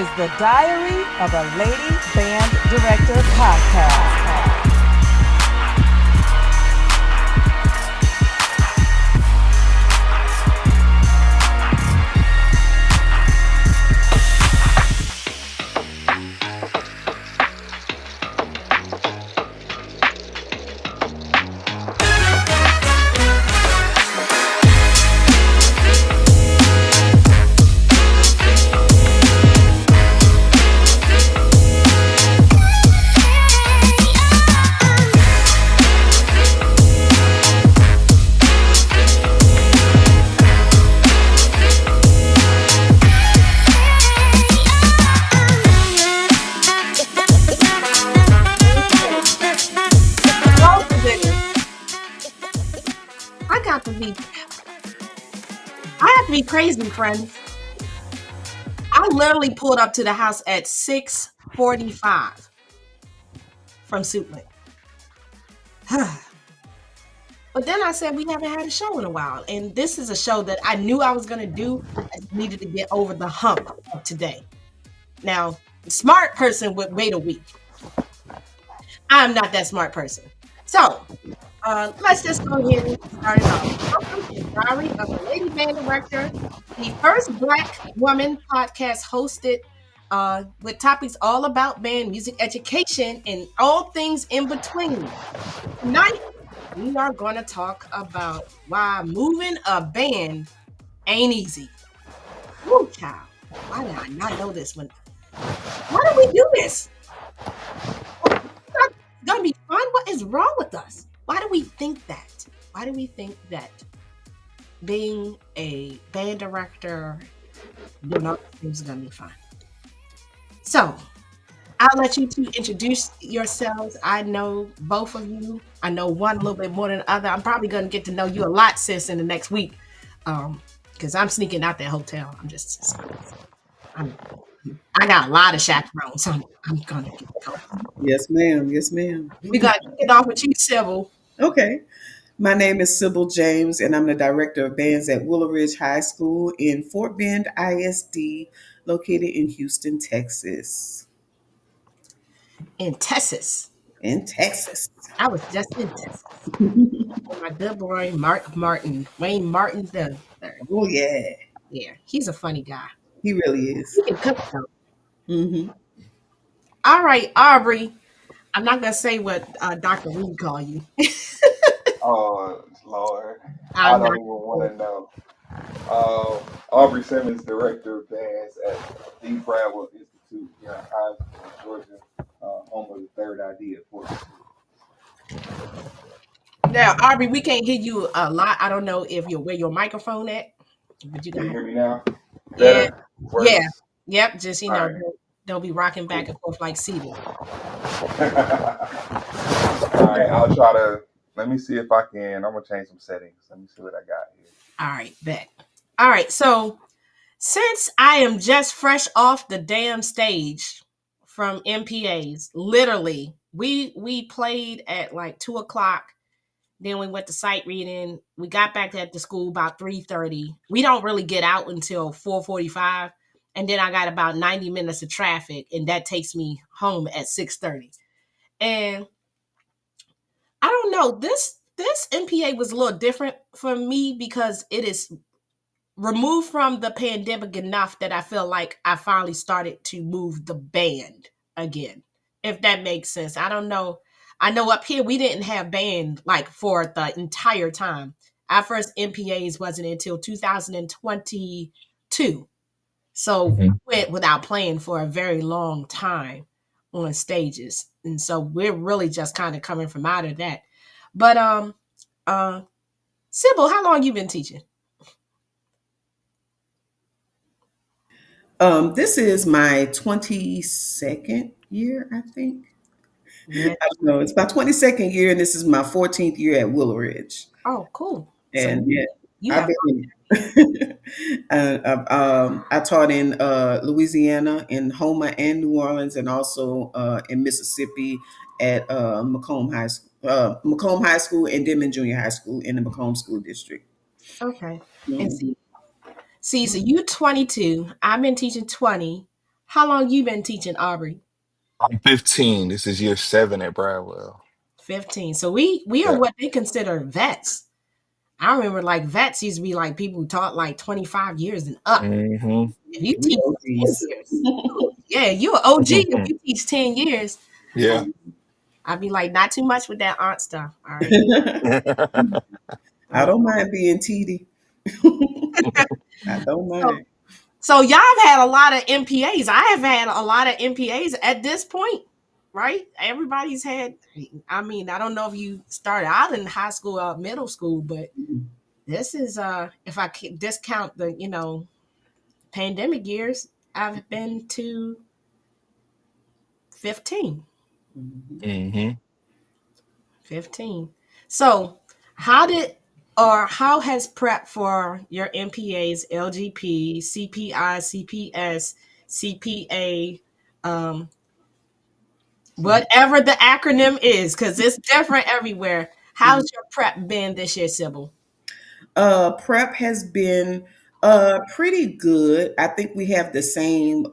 is the Diary of a Lady Band Director podcast. I have to be crazy, friends. I literally pulled up to the house at 6:45 from Suitland. But then I said we haven't had a show in a while, and this is a show that I knew I was going to do. I needed to get over the hump of today. Now, the smart person would wait a week. I'm not that smart person. So, let's just go ahead and start it off. Welcome to Diary of a Lady Band Director, the first Black woman podcast hosted with topics all about band music education and all things in between. Tonight, we are going to talk about why moving a band ain't easy. Woo, child. Why did I not know this one? Why do we do this? It's gonna be fun. What is wrong with us? Why do we think that? Why do we think that being a band director, doing all things is gonna be fun? So I'll let you two introduce yourselves. I know both of you. I know one a little bit more than the other. I'm probably gonna get to know you a lot, sis, in the next week. Because I'm sneaking out that hotel. I got a lot of chaperones, so I'm gonna get going. Yes, ma'am. Yes, ma'am. We got to get off with you, Sybil. Okay. My name is Sybil James, and I'm the director of bands at Willow Ridge High School in Fort Bend ISD, located in Houston, Texas. In Texas. In Texas. I was just in Texas. My good boy, Mark Martin. Wayne Martin the third. Oh, yeah. Yeah, he's a funny guy. He really is. He can cook though. Mm-hmm. All right, Aubrey. I'm not gonna say what Dr. Reed call you. Oh, Lord. I don't even want to know. Aubrey Simmons, Director of Bands at the Bradwell Institute here in Highsville, Georgia, home of the Third ID at Fort Worth. Now, Aubrey, we can't hear you a lot. I don't know if you're where your microphone at. But you Can you got hear me now? Yeah. Works? Yeah. Yep. Just, All right. don't be rocking back and forth like Celia. All right, I'll try to. Let me see if I can. I'm gonna change some settings. Let me see what I got here. All right, bet. All right, so since I am just fresh off the damn stage from MPAs, literally, we played at like 2:00. Then we went to sight reading. We got back at the school about 3:30. We don't really get out until 4:45. And then I got about 90 minutes of traffic, and that takes me home at 6:30. And I don't know, this MPA was a little different for me because it is removed from the pandemic enough that I feel like I finally started to move the band again, if that makes sense. I don't know. I know up here we didn't have band like for the entire time. Our first MPAs wasn't until 2022. So we went without playing for a very long time on stages. And so we're really just kind of coming from out of that. But Sybil, how long you been teaching? This is my 22nd year, I think. Yeah. I don't know. It's my 22nd year, and this is my 14th year at Willow Ridge. Oh, cool. And so you have I taught in Louisiana, in Houma and New Orleans, and also in Mississippi at Macomb High School and Denman Junior High School in the Macomb School District. okay. Mhm. And see, so you 22. I've been teaching 20. How long you been teaching, Aubrey? I'm 15. This is year 7 at Bradwell. 15. So we are Yeah. what they consider vets. I remember like vets used to be like people who taught like 25 years and up. Mm-hmm. If you We teach 10 OGs. years, yeah, you're an OG if you teach 10 years. Yeah. I'd be like, not too much with that aunt stuff. All right. I don't mind being TD. I don't So, mind. so y'all have had a lot of MPAs. I have had a lot of MPAs at this point, right? Everybody's had. I mean, I don't know if you started out in high school or middle school, but this is if I discount the pandemic years, I've been to 15. Mm-hmm. 15. So, how has prep for your MPAs, LGP, CPI, CPS, CPA, um, whatever the acronym is, because it's different everywhere. How's your prep been this year, Sybil? Prep has been pretty good. I think we have the same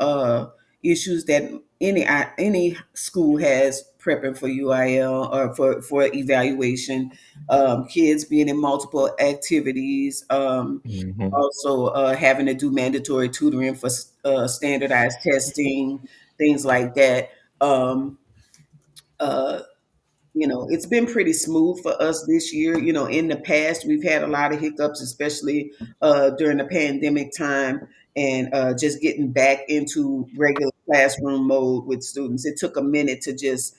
issues that any school has prepping for UIL or for evaluation. Kids being in multiple activities. Mm-hmm. Also having to do mandatory tutoring for standardized testing, things like that. Um, uh, it's been pretty smooth for us this year. In the past, we've had a lot of hiccups, especially during the pandemic time, and just getting back into regular classroom mode with students. It took a minute to just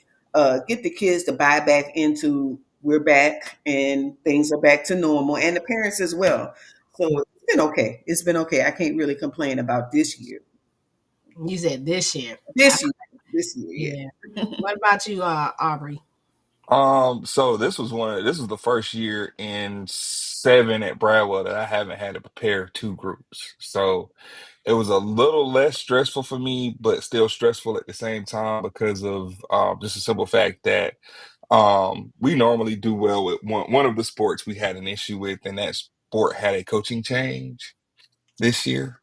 get the kids to buy back into we're back and things are back to normal, and the parents as well. So it's been okay. It's been okay. I can't really complain about this year. You said this year. This year, this year, Yeah. yeah. What about you, Aubrey? So this was the first year in 7 at Bradwell that I haven't had to prepare 2 groups. So it was a little less stressful for me, but still stressful at the same time because of just a simple fact that we normally do well with one of the sports we had an issue with, and that sport had a coaching change this year.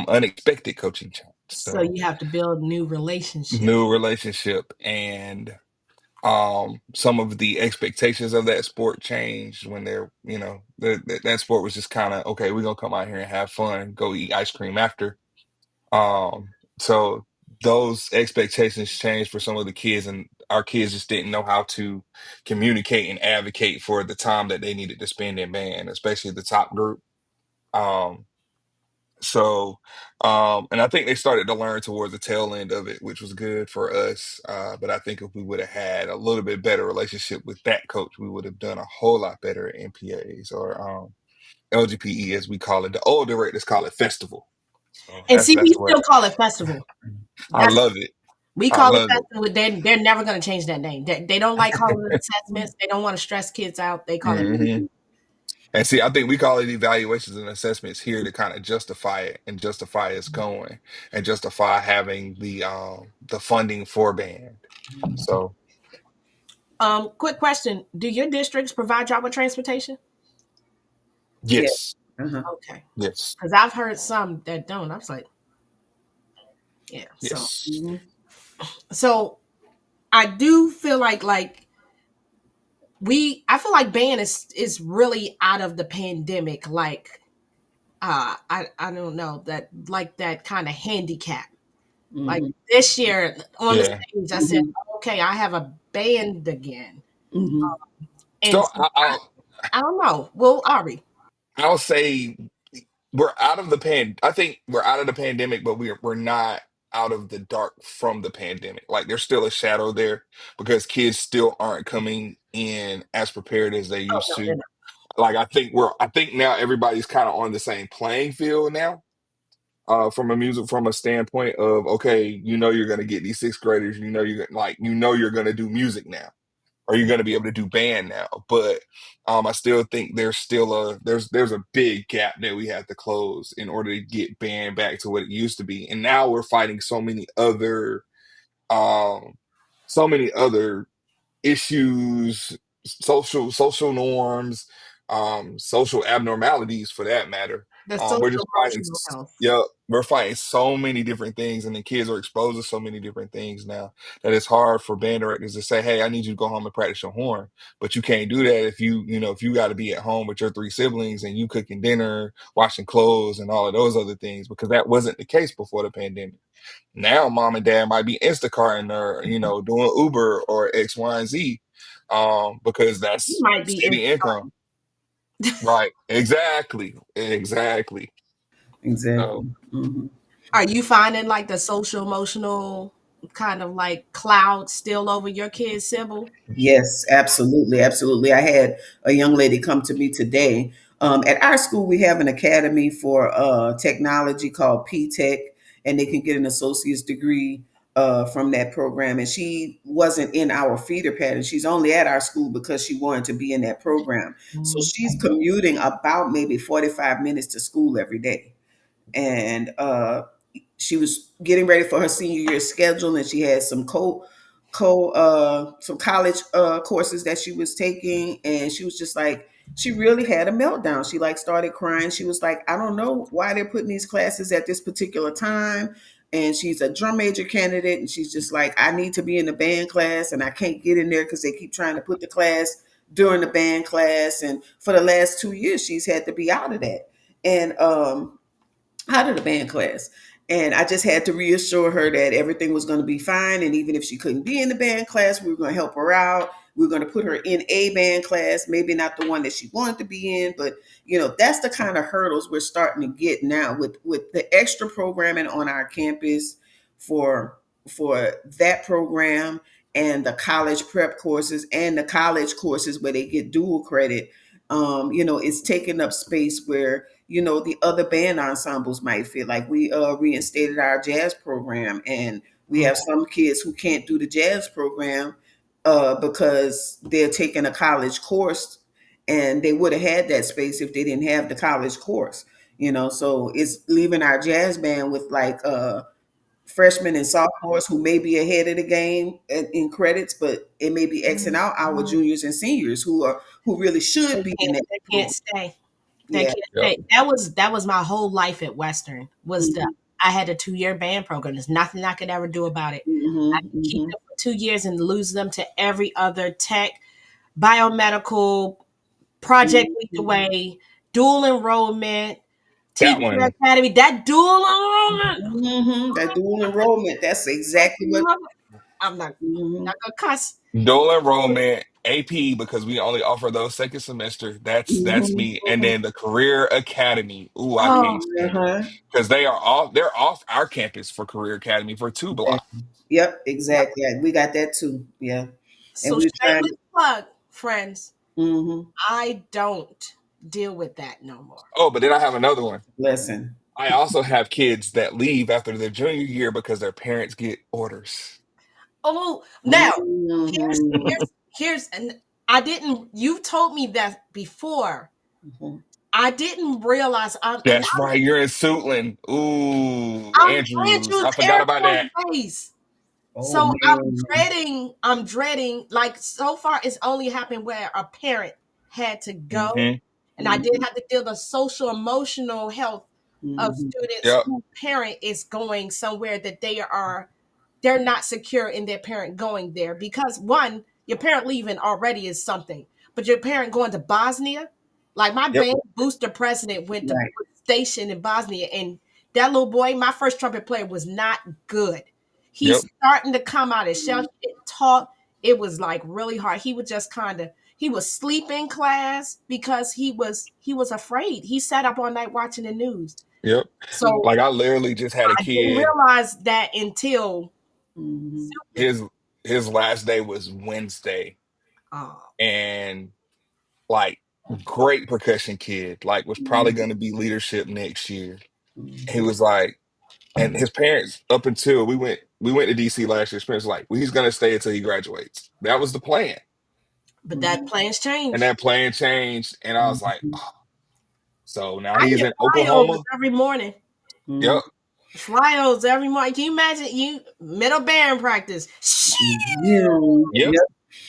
Unexpected coaching change. So So you have to build new relationships. new relationship, and some of the expectations of that sport changed when they're that sport was just kind of okay, we're gonna come out here and have fun, go eat ice cream after. So those expectations changed for some of the kids, and our kids just didn't know how to communicate and advocate for the time that they needed to spend in band, especially the top group. um so, and I think they started to learn towards the tail end of it, which was good for us. But I think if we would have had a little bit better relationship with that coach, we would have done a whole lot better at MPAs or LGPE, as we call it. The old directors call it festival. So And see, we that's what still call it festival. I That's love it. We I call it love it. festival. They're never going to change that name. They don't like calling it assessments. They don't want to stress kids out. They call it. Hmm. And see, I think we call it evaluations and assessments here to kind of justify it and justify us going and justify having the funding for band. So Quick question: do your districts provide y'all with transportation? Yeah. yes. Uh-huh. Okay, Yes. because I've heard some that don't. I was like, yeah. So, Yes. Mhm. so I do feel like I feel like band is really out of the pandemic. Like, I don't know that like that kind of handicap. Like Mhm. this year on the Yeah. stage, I said, Mhm. okay, I have a band again. Mhm. And So so I don't know. Well, Ari, I'll say we're out of the I think we're out of the pandemic, but we're not out of the dark from the pandemic. Like there's still a shadow there because kids still aren't coming in as prepared as they oh used no, they're to. not. Like I think now everybody's kind of on the same playing field now. From a standpoint of okay, you're gonna get these sixth graders, you're gonna do music now, or you're gonna be able to do band now. But I still think there's a big gap that we have to close in order to get band back to what it used to be. And now we're fighting um so many other issues, social norms, social abnormalities for that matter. The We're social just fighting, emotional health. yeah, we're fighting so many different things, and the kids are exposed to so many different things now that it's hard for band directors to say, "Hey, I need you to go home and practice your horn." But you can't do that if if you got to be at home with your three siblings and you cooking dinner, washing clothes, and all of those other things, because that wasn't the case before the pandemic. Now, mom and dad might be Instacarting or doing Uber or X, Y, and Z, because You that's might be in. steady income. Right? Exactly. Exactly. Exactly. So. Hmm. Are you finding like the social emotional kind of like cloud still over your kids, Sybil? Yes, absolutely, absolutely. I had a young lady come to me today. At our school, we have an academy for technology called P-Tech, and they can get an associate's degree from that program. And she wasn't in our feeder pattern. She's only at our school because she wanted to be in that program. So she's commuting about maybe 45 minutes to school every day. And she was getting ready for her senior year schedule, and she had some college courses that she was taking, and she was just like, she really had a meltdown. She like started crying. She was like, I don't know why they're putting these classes at this particular time. And she's a drum major candidate, and she's just like, I need to be in the band class, and I can't get in there because they keep trying to put the class during the band class. And for the last 2 years, she's had to be out of that. And out of the band class. And I just had to reassure her that everything was going to be fine. And even if she couldn't be in the band class, we were going to help her out. We were going to put her in a band class, maybe not the one that she wanted to be in, but that's the kind of hurdles we're starting to get now with the extra programming on our campus for that program, and the college prep courses and the college courses where they get dual credit. It's taking up space where the other band ensembles might feel like we reinstated our jazz program, and we have some kids who can't do the jazz program because they're taking a college course, and they would have had that space if they didn't have the college course. So it's leaving our jazz band with like freshmen and sophomores who may be ahead of the game in credits, but it may be Xing out our juniors and seniors who really should be in that They program. can't stay. They Yeah. can't Yep. stay. That was my whole life at Western. I had a 2-year band program. There's nothing I could ever do about it. I Mm-hmm, could keep mm-hmm. them for 2 years and lose them to every other tech, biomedical, project lead the Mhm. way, dual enrollment, That teacher one. academy. That dual enrollment. That dual enrollment, that's exactly what. I'm not Mhm. not gonna cuss. Dual enrollment, AP, because we only offer those second semester. That's Mhm. me. And then the Career Academy. Ooh, I Oh, can't stand it. Uh-huh. Because they're off our campus for Career Academy for 2 blocks. Exactly. Yep, yep. exactly. Yeah, we got that too. Yeah. And So we're trying shameless to. plug, friends. Hmm. I don't deal with that no more. Oh, but then I have another one. Lesson. I also have kids that leave after their junior year because their parents get orders. Oh, now here's Hmm. here's here's and I didn't. You told me that before. Hmm. I didn't realize. That's right. You're in Suitland. Ooh, I'm Andrews. Andrews I forgot Air about Force that. Base. Oh So man. I'm dreading, like so far it's only happened where a parent had to go. Hmm. And I did Hmm. have to deal with the social emotional health of Hmm. students Yep. whose parent is going somewhere that they're not secure in their parent going there. Because one, your parent leaving already is something. But your parent going to Bosnia, like my Yep. band booster president went to Right. station in Bosnia, and that little boy, my first trumpet player, was not good. Yep. He's starting to come out of shell. It talk. It was like really hard. He would just kind of he was sleep in class because he was afraid. He sat up all night watching the news. Yep. So Like I literally just had a I didn't kid. realize that until Hmm. His his last day was Wednesday, uh, and like great percussion kid, like was probably going to be leadership next year. He Hmm. was like, and his parents up until we went to DC last year. His parents were like, well, he's going to stay until he graduates. That was the plan, but that plans and changed. that plan changed. And I was like, Hmm. oh. So now I he's get in flyovers Oklahoma. every morning. Yep. Flyovers every morning. Can you imagine you middle band practice? Yep. Yep.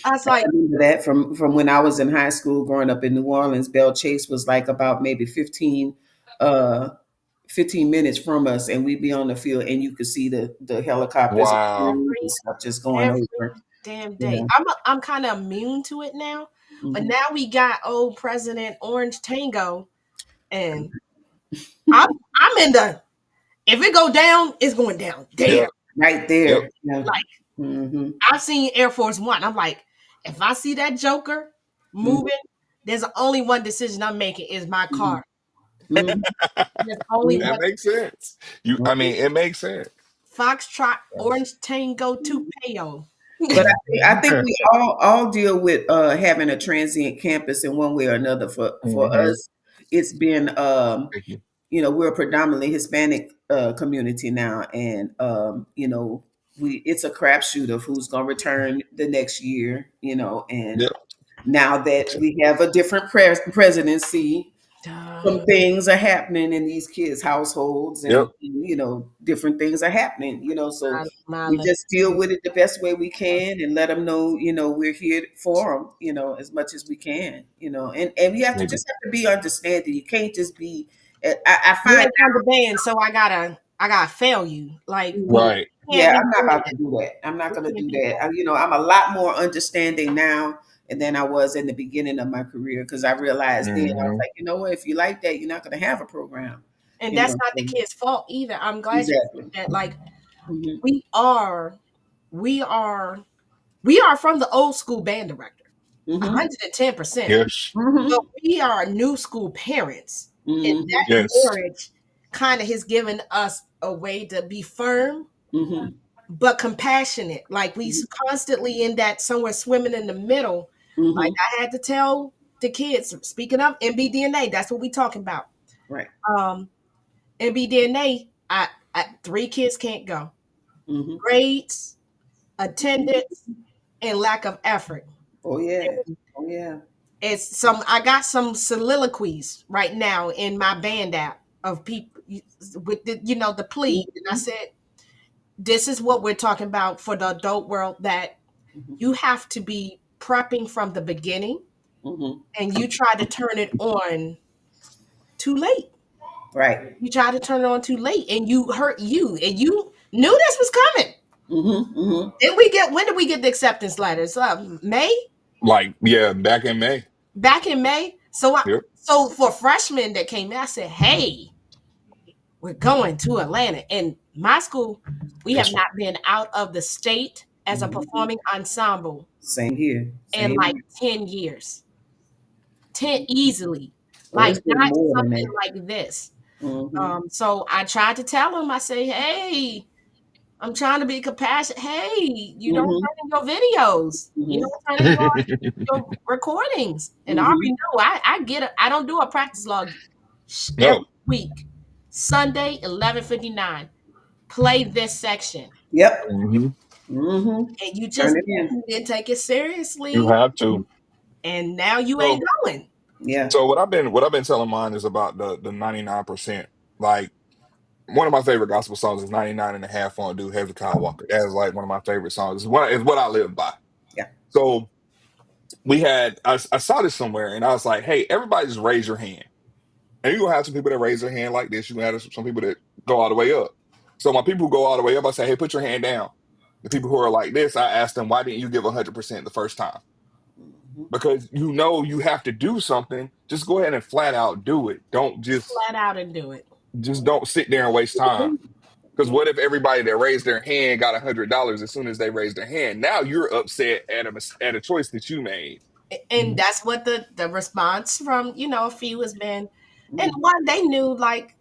I was I like, remember that from when I was in high school growing up in New Orleans. Belle Chase was like about maybe uh 15 minutes from us, and we'd be on the field, and you could see the helicopters and Wow. planes and every stuff just going every over. damn day. Yeah. I'm kind of immune to it now, but Mhm. now we got old President Orange Tango, and I'm I'm in the if it go down, it's going down there. Yep. Right Yep. there. Yeah. Like Hmm. I've seen Air Force One. I'm like, if I see that Joker Hmm. moving, there's only one decision I'm making is my car. Hmm. There's only Hmm. That one makes sense. I mean, it makes sense. Foxtrot Orange Tango Tupeo. But I think we all deal with having a transient campus in one way or another. For Hmm. us, it's been Thank you. we're a predominantly Hispanic community now, and we it's a crapshoot of who's going to return the next year. And Yep. now that we have a different presidency, some Duh. things are happening in these kids' households, Yep. and different things are happening. So My we lip. just deal with it the best way we can, and let them know we're here for them, as much as we can. And we have to Thank you. just have to be understanding. You can't just be. I You find ain't on the band, so I gotta fail you. Like Mhm. Right. we can't Yeah, be I'm not doing about that. to do that. I'm not We going to can't do be that. I'm a lot more understanding now than I was in the beginning of my career, because I realized then I was Hmm. like, if you like that, you're not going to have a program. and You that's know, not the so- kid's fault either. I'm glad you exactly. said that. Like Hmm. we are we are we are from the old school band director. Hmm. 110%. Yes. But Hmm. we are new school parents. And Hmm. that Yes. marriage kind of has given us a way to be firm Hmm. but compassionate. Like we constantly in that somewhere swimming in the middle. Like Hmm. I had to tell the kids, speaking of MBDNA, that's what we talking about. Right. Um, MBDNA, I 3 kids can't go. Hmm. Grades, attendance, and lack of effort. Oh yeah. Oh yeah. I got some soliloquies right now in my band app of people with the plea. And I Hmm. said, this is what we're talking about for the adult world, that you have to be prepping from the beginning, Hmm. and you try to turn it on too late. Right. You try to turn it on too late, and you hurt you, and you knew this was coming. Hmm. Hmm. When did we get the acceptance letters? May? Like, yeah, back in May. Back in May. Yep. So for freshmen that came in, I said, hey, we're going to Atlanta. And my school, we have That's not been out of the state as a Hmm. performing ensemble Same here. in Same like here. 10 years. 10 easily. Oh, Like it's been not more than something that. like this. Hmm. So I tried to tell them, I say, hey, I'm trying to be compassionate. Hey, you don't Hmm. turn in your videos. You Hmm. don't turn in right. your recordings. And I already Hmm. know I get it. I don't do a practice log every No. week. Sunday, 11:59. Play this section. Yep. Hmm. Hmm. And you Turn just it in. didn't take it You seriously. have to. And now you ain't So, going. Yeah. so what I've been telling mine is about the 99%. Like, one of my favorite gospel songs is 99 and a half on Do Hezekiah Walker. That is like one of my favorite songs. It's what I live by. Yeah. So I saw this somewhere and I was like, hey, everybody just raise your hand. And you're gonna have some people that raise their hand like this. You're gonna have some people that go all the way up. So my people who go all the way up, I say, hey, put your hand down. The people who are like this, I ask them, why didn't you give 100% the first time? Hmm. Because you have to do something. Just go ahead and flat out do it. Don't Flat out and do it. just don't sit there and waste time. Because what if everybody that raised their hand got $100 as soon as they raised their hand? Now you're upset at a choice that you made. And that's what the response from a few has been. And Hmm. one, they knew, like,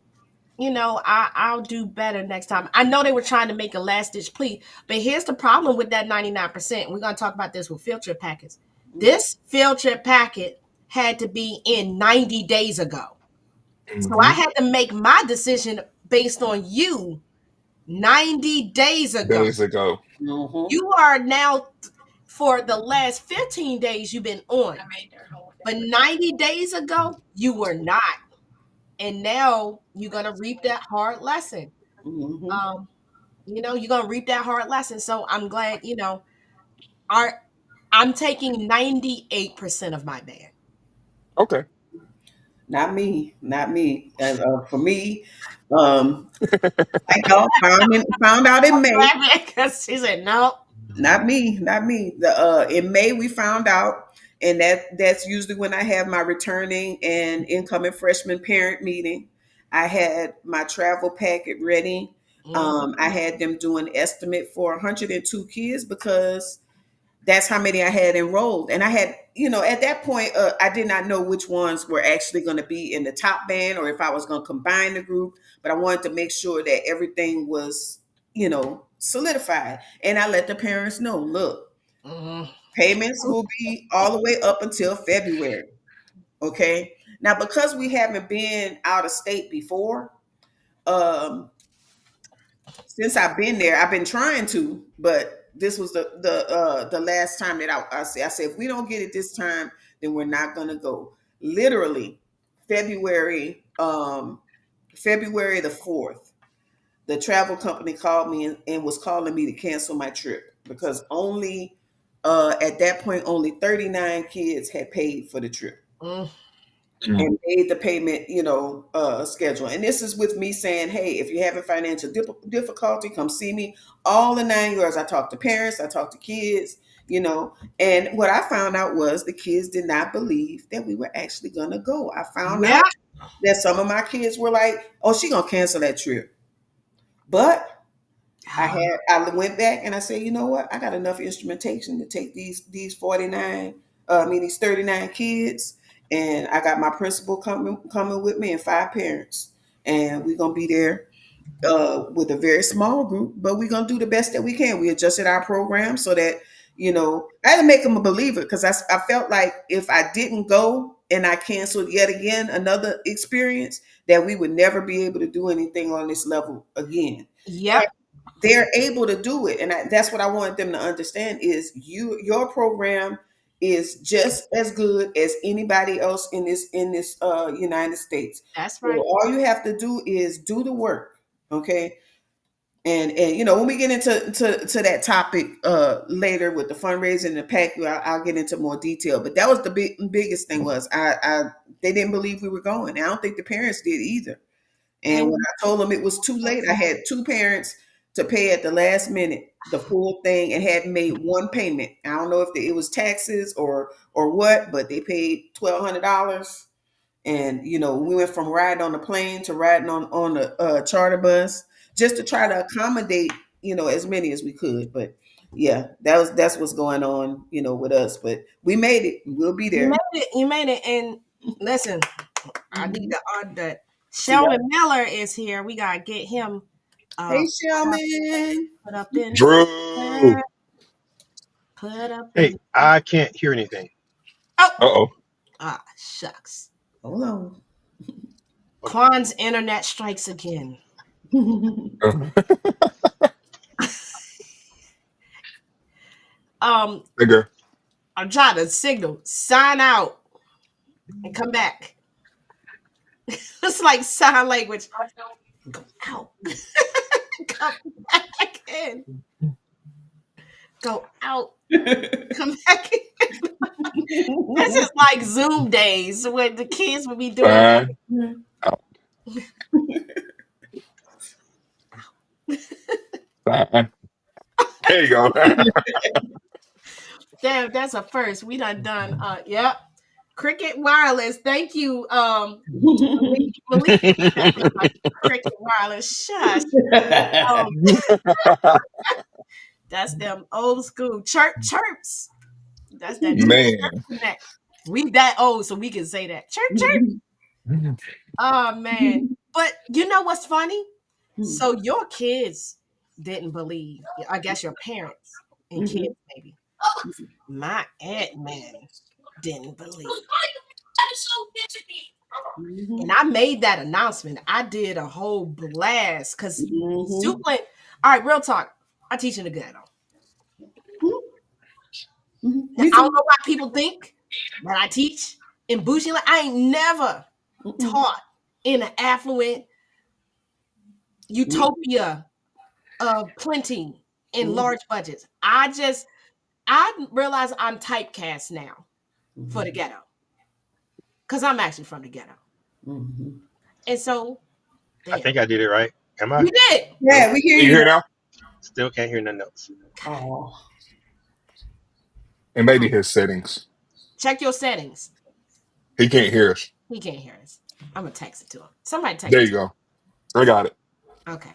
I'll do better next time. I know they were trying to make a last ditch plea, but here's the problem with that 99%. We're gonna talk about this with field trip packets. This field trip packet had to be in 90 days ago. So I Hmm. had to make my decision based on you 90 days ago. Days ago. Hmm. You are now, for the last 15 days you've been on. But 90 days ago, you were not. And now you're gonna reap that hard lesson. Hmm. Um, you're gonna reap that hard lesson. So I'm glad, our I'm taking 98% of my band. Okay. Not me, not me. For me, um, like y'all found out in May. Because she said no. Not me, not me. The In May we found out, and that's usually when I have my returning and incoming freshman parent meeting. I had my travel packet ready. I had them do an estimate for 102 kids because that's how many I had enrolled. And I had, at that point, I did not know which ones were actually going to be in the top band or if I was going to combine the group, but I wanted to make sure that everything was, solidified. And I let the parents know, look, Mm. payments will be all the way up until February. Okay. Now, because we haven't been out of state before, um, since I've been there, I've been trying to, but this was the last time that I said if we don't get it this time, then we're not gonna go. Literally, February February the 4th, the travel company called me and was calling me to cancel my trip because only at that point only 39 kids had paid for the trip Mm. Mm. and made the payment, schedule. And this is with me saying, hey, if you're having financial difficulty, come see me. All the 9 years, I talked to parents, I talked to kids, and what I found out was the kids did not believe that we were actually going to go. I found Yeah. out that some of my kids were like, oh, she going to cancel that trip. But I went back and I said, you know what? I got enough instrumentation to take these 49, these 39 kids, and I got my principal coming with me and 5 parents, and we're gonna be there with a very small group, but we're gonna do the best that we can. We adjusted our program so that I had to make them a believer because I felt like if I didn't go and I canceled yet again another experience, that we would never be able to do anything on this level again. Yep. They're able to do it, and that's what I wanted them to understand is your program is just as good as anybody else in this United States. That's So right. all you have to do is do the work. Okay. And when we get into that topic later with the fundraising and the pack, I'll get into more detail. But that was the biggest thing was I they didn't believe we were going. And I don't think the parents did either. And And when I told them it was too late, I had 2 parents to pay at the last minute the full thing and hadn't made one payment. I don't know if it was taxes or what, but they paid $1,200. And we went from riding on the plane to riding on the charter bus just to try to accommodate as many as we could. But yeah, that's what's going on with us. But we made it. We'll be you there. made it. You made it. And listen, I need Mhm. to add that Yeah. Sheldon Miller is here. We gotta get him Hey, put Shelman. up in Drew. put up Hey, in I can't hear anything. oh Uh-oh. shucks. Hold on. Quan's internet strikes again. Hey, girl. I'm trying to signal, sign out and come back. It's like sign language. Go out. Come back in. Go out. Come back in. This is like Zoom days when the kids would be doing. Fine. Fine. There you go. Damn, that's a first. We done. Yep. Cricket Wireless. Thank you. Believe Cricket Wireless. Shush. Um, that's them old school chirps. That's that Man. connect. We that old, so we can say that. Chirp. Oh man. But you know what's funny? So your kids didn't believe. I guess your parents and kids maybe. My aunt man didn't believe. And I made that announcement. I did a whole blast because Suitland. All right, real talk. I teach in the ghetto. Now, Me I don't too. know why people think that I teach in bougie. I ain't never taught in an affluent utopia of plenty in large budgets. I realize I'm typecast now for the ghetto because I'm actually from the ghetto. Mm-hmm. And so, I damn, think I did it right. Am I? you did. Yeah, we hear You you hear now. now? Still can't hear nothing else. Oh. And maybe his settings. Check your settings. He can't hear us. He can't hear us. I'm gonna text it to him. Somebody text There it you to go. I got it. him. Okay.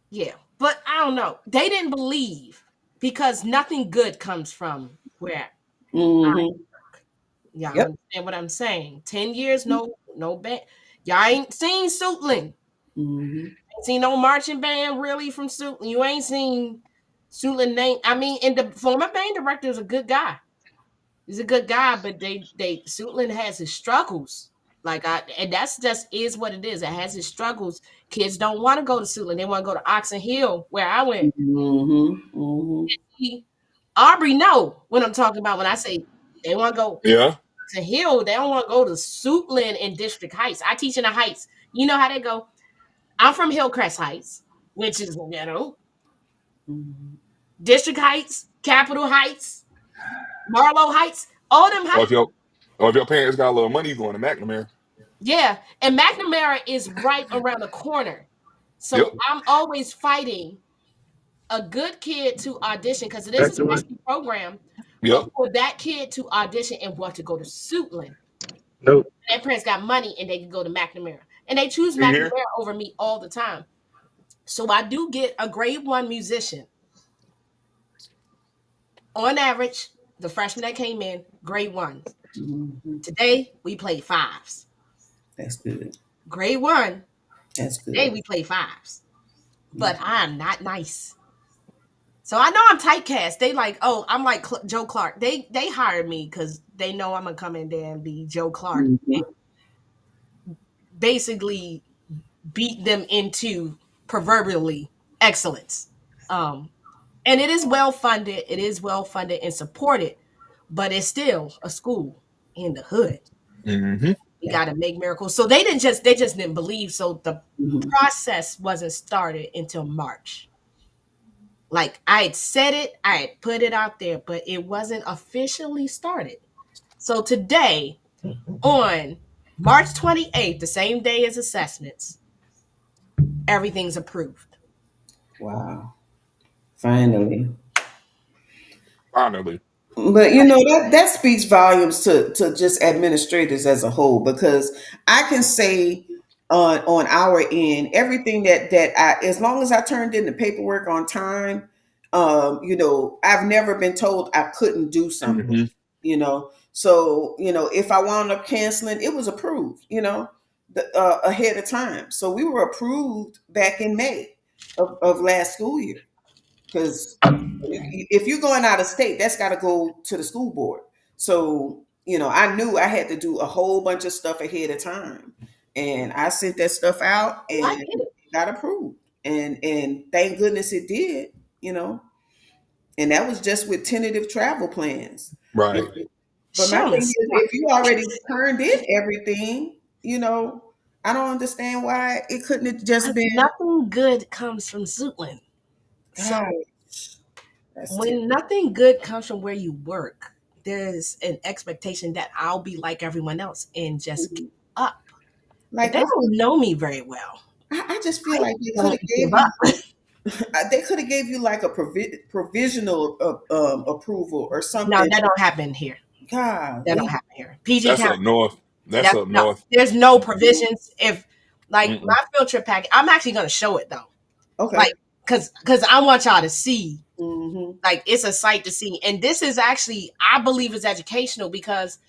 Yeah, but I don't know. They didn't believe because nothing good comes from where Mm-hmm. y'all Yep. understand what I'm saying. 10 years, no band. Y'all ain't seen Suitland. Mm-hmm. Ain't seen no marching band really from Suitland. You ain't seen Suitland name. I mean, and the former band director is a good guy. He's a good guy, but they Suitland has his struggles. And that's just is what it is. It has its struggles. Kids don't want to go to Suitland. They want to go to Oxon Hill, where I went. Mm-hmm. Mm-hmm. Aubrey know what I'm talking about when I say they want to go Yeah. to Hill. They don't want to go to Suitland in District Heights. I teach in the Heights. You know how they go. I'm from Hillcrest Heights, which is Mm-hmm. District Heights, Capitol Heights, Marlow Heights, all them Or if heights. your parents got a little money, you going to McNamara. Yeah, and McNamara is right around the corner. Yep. So I'm always fighting a good kid to audition because it is a That's the one. special program, Yep. but for that kid to audition and want to go to Suitland, Nope. their parents got money and they can go to McNamara. And they choose You hear? McNamara over me all the time. So I do get a grade one musician on average, the freshman that came in, grade ones. Mm-hmm. Today we played fives. That's good. Grade one, That's today good. we play fives. Yeah. But I'm not nice. So I know I'm typecast. They like, oh, I'm like Joe Clark. They hired me because they know I'm gonna come in there and be Joe Clark, Mm-hmm. basically beat them into proverbially excellence. Um, and it is well funded. It is well funded and supported, but it's still a school in the hood. Mm-hmm. We Yeah. got to make miracles. So they just didn't believe. So the Mm-hmm. process wasn't started until March. Like I had said it, I had put it out there, but it wasn't officially started. So today, on March 28th, the same day as assessments, everything's approved. Wow. Finally. Finally. But you know that speaks volumes to just administrators as a whole because I can say on our end everything that I as long as I turned in the paperwork on time, I've never been told I couldn't do something, Mm-hmm. So if I wound up canceling, it was approved, ahead of time. So we were approved back in May of last school year because if you're going out of state, that's got to go to the school board. So, I knew I had to do a whole bunch of stuff ahead of time. And I sent that stuff out Oh, I and get it. it got approved. And thank goodness it did, you know. And that was just with tentative travel plans. But, Right. but my Sean thing is is, smart. if you already turned in everything, I don't understand why it couldn't have just Because been, nothing good comes from Zootland. So God, that's when nothing good comes from where you work, there's an expectation that I'll be like everyone else and just give terrible. up. But Like they don't know me very well. I just feel I like they could don't have give gave up. you they could have gave you like a provisional approval or No, something. that don't happen here. That don't Golly. happen here. PG That's County. up north. That's That's up no. north. There's no Mm-mm. provisions. If like Mm-mm. my field trip packet, I'm actually gonna show it though. Okay. Like, cause I want y'all to see. Mm-hmm. Like, it's a sight to see, and this is actually, I believe, is educational because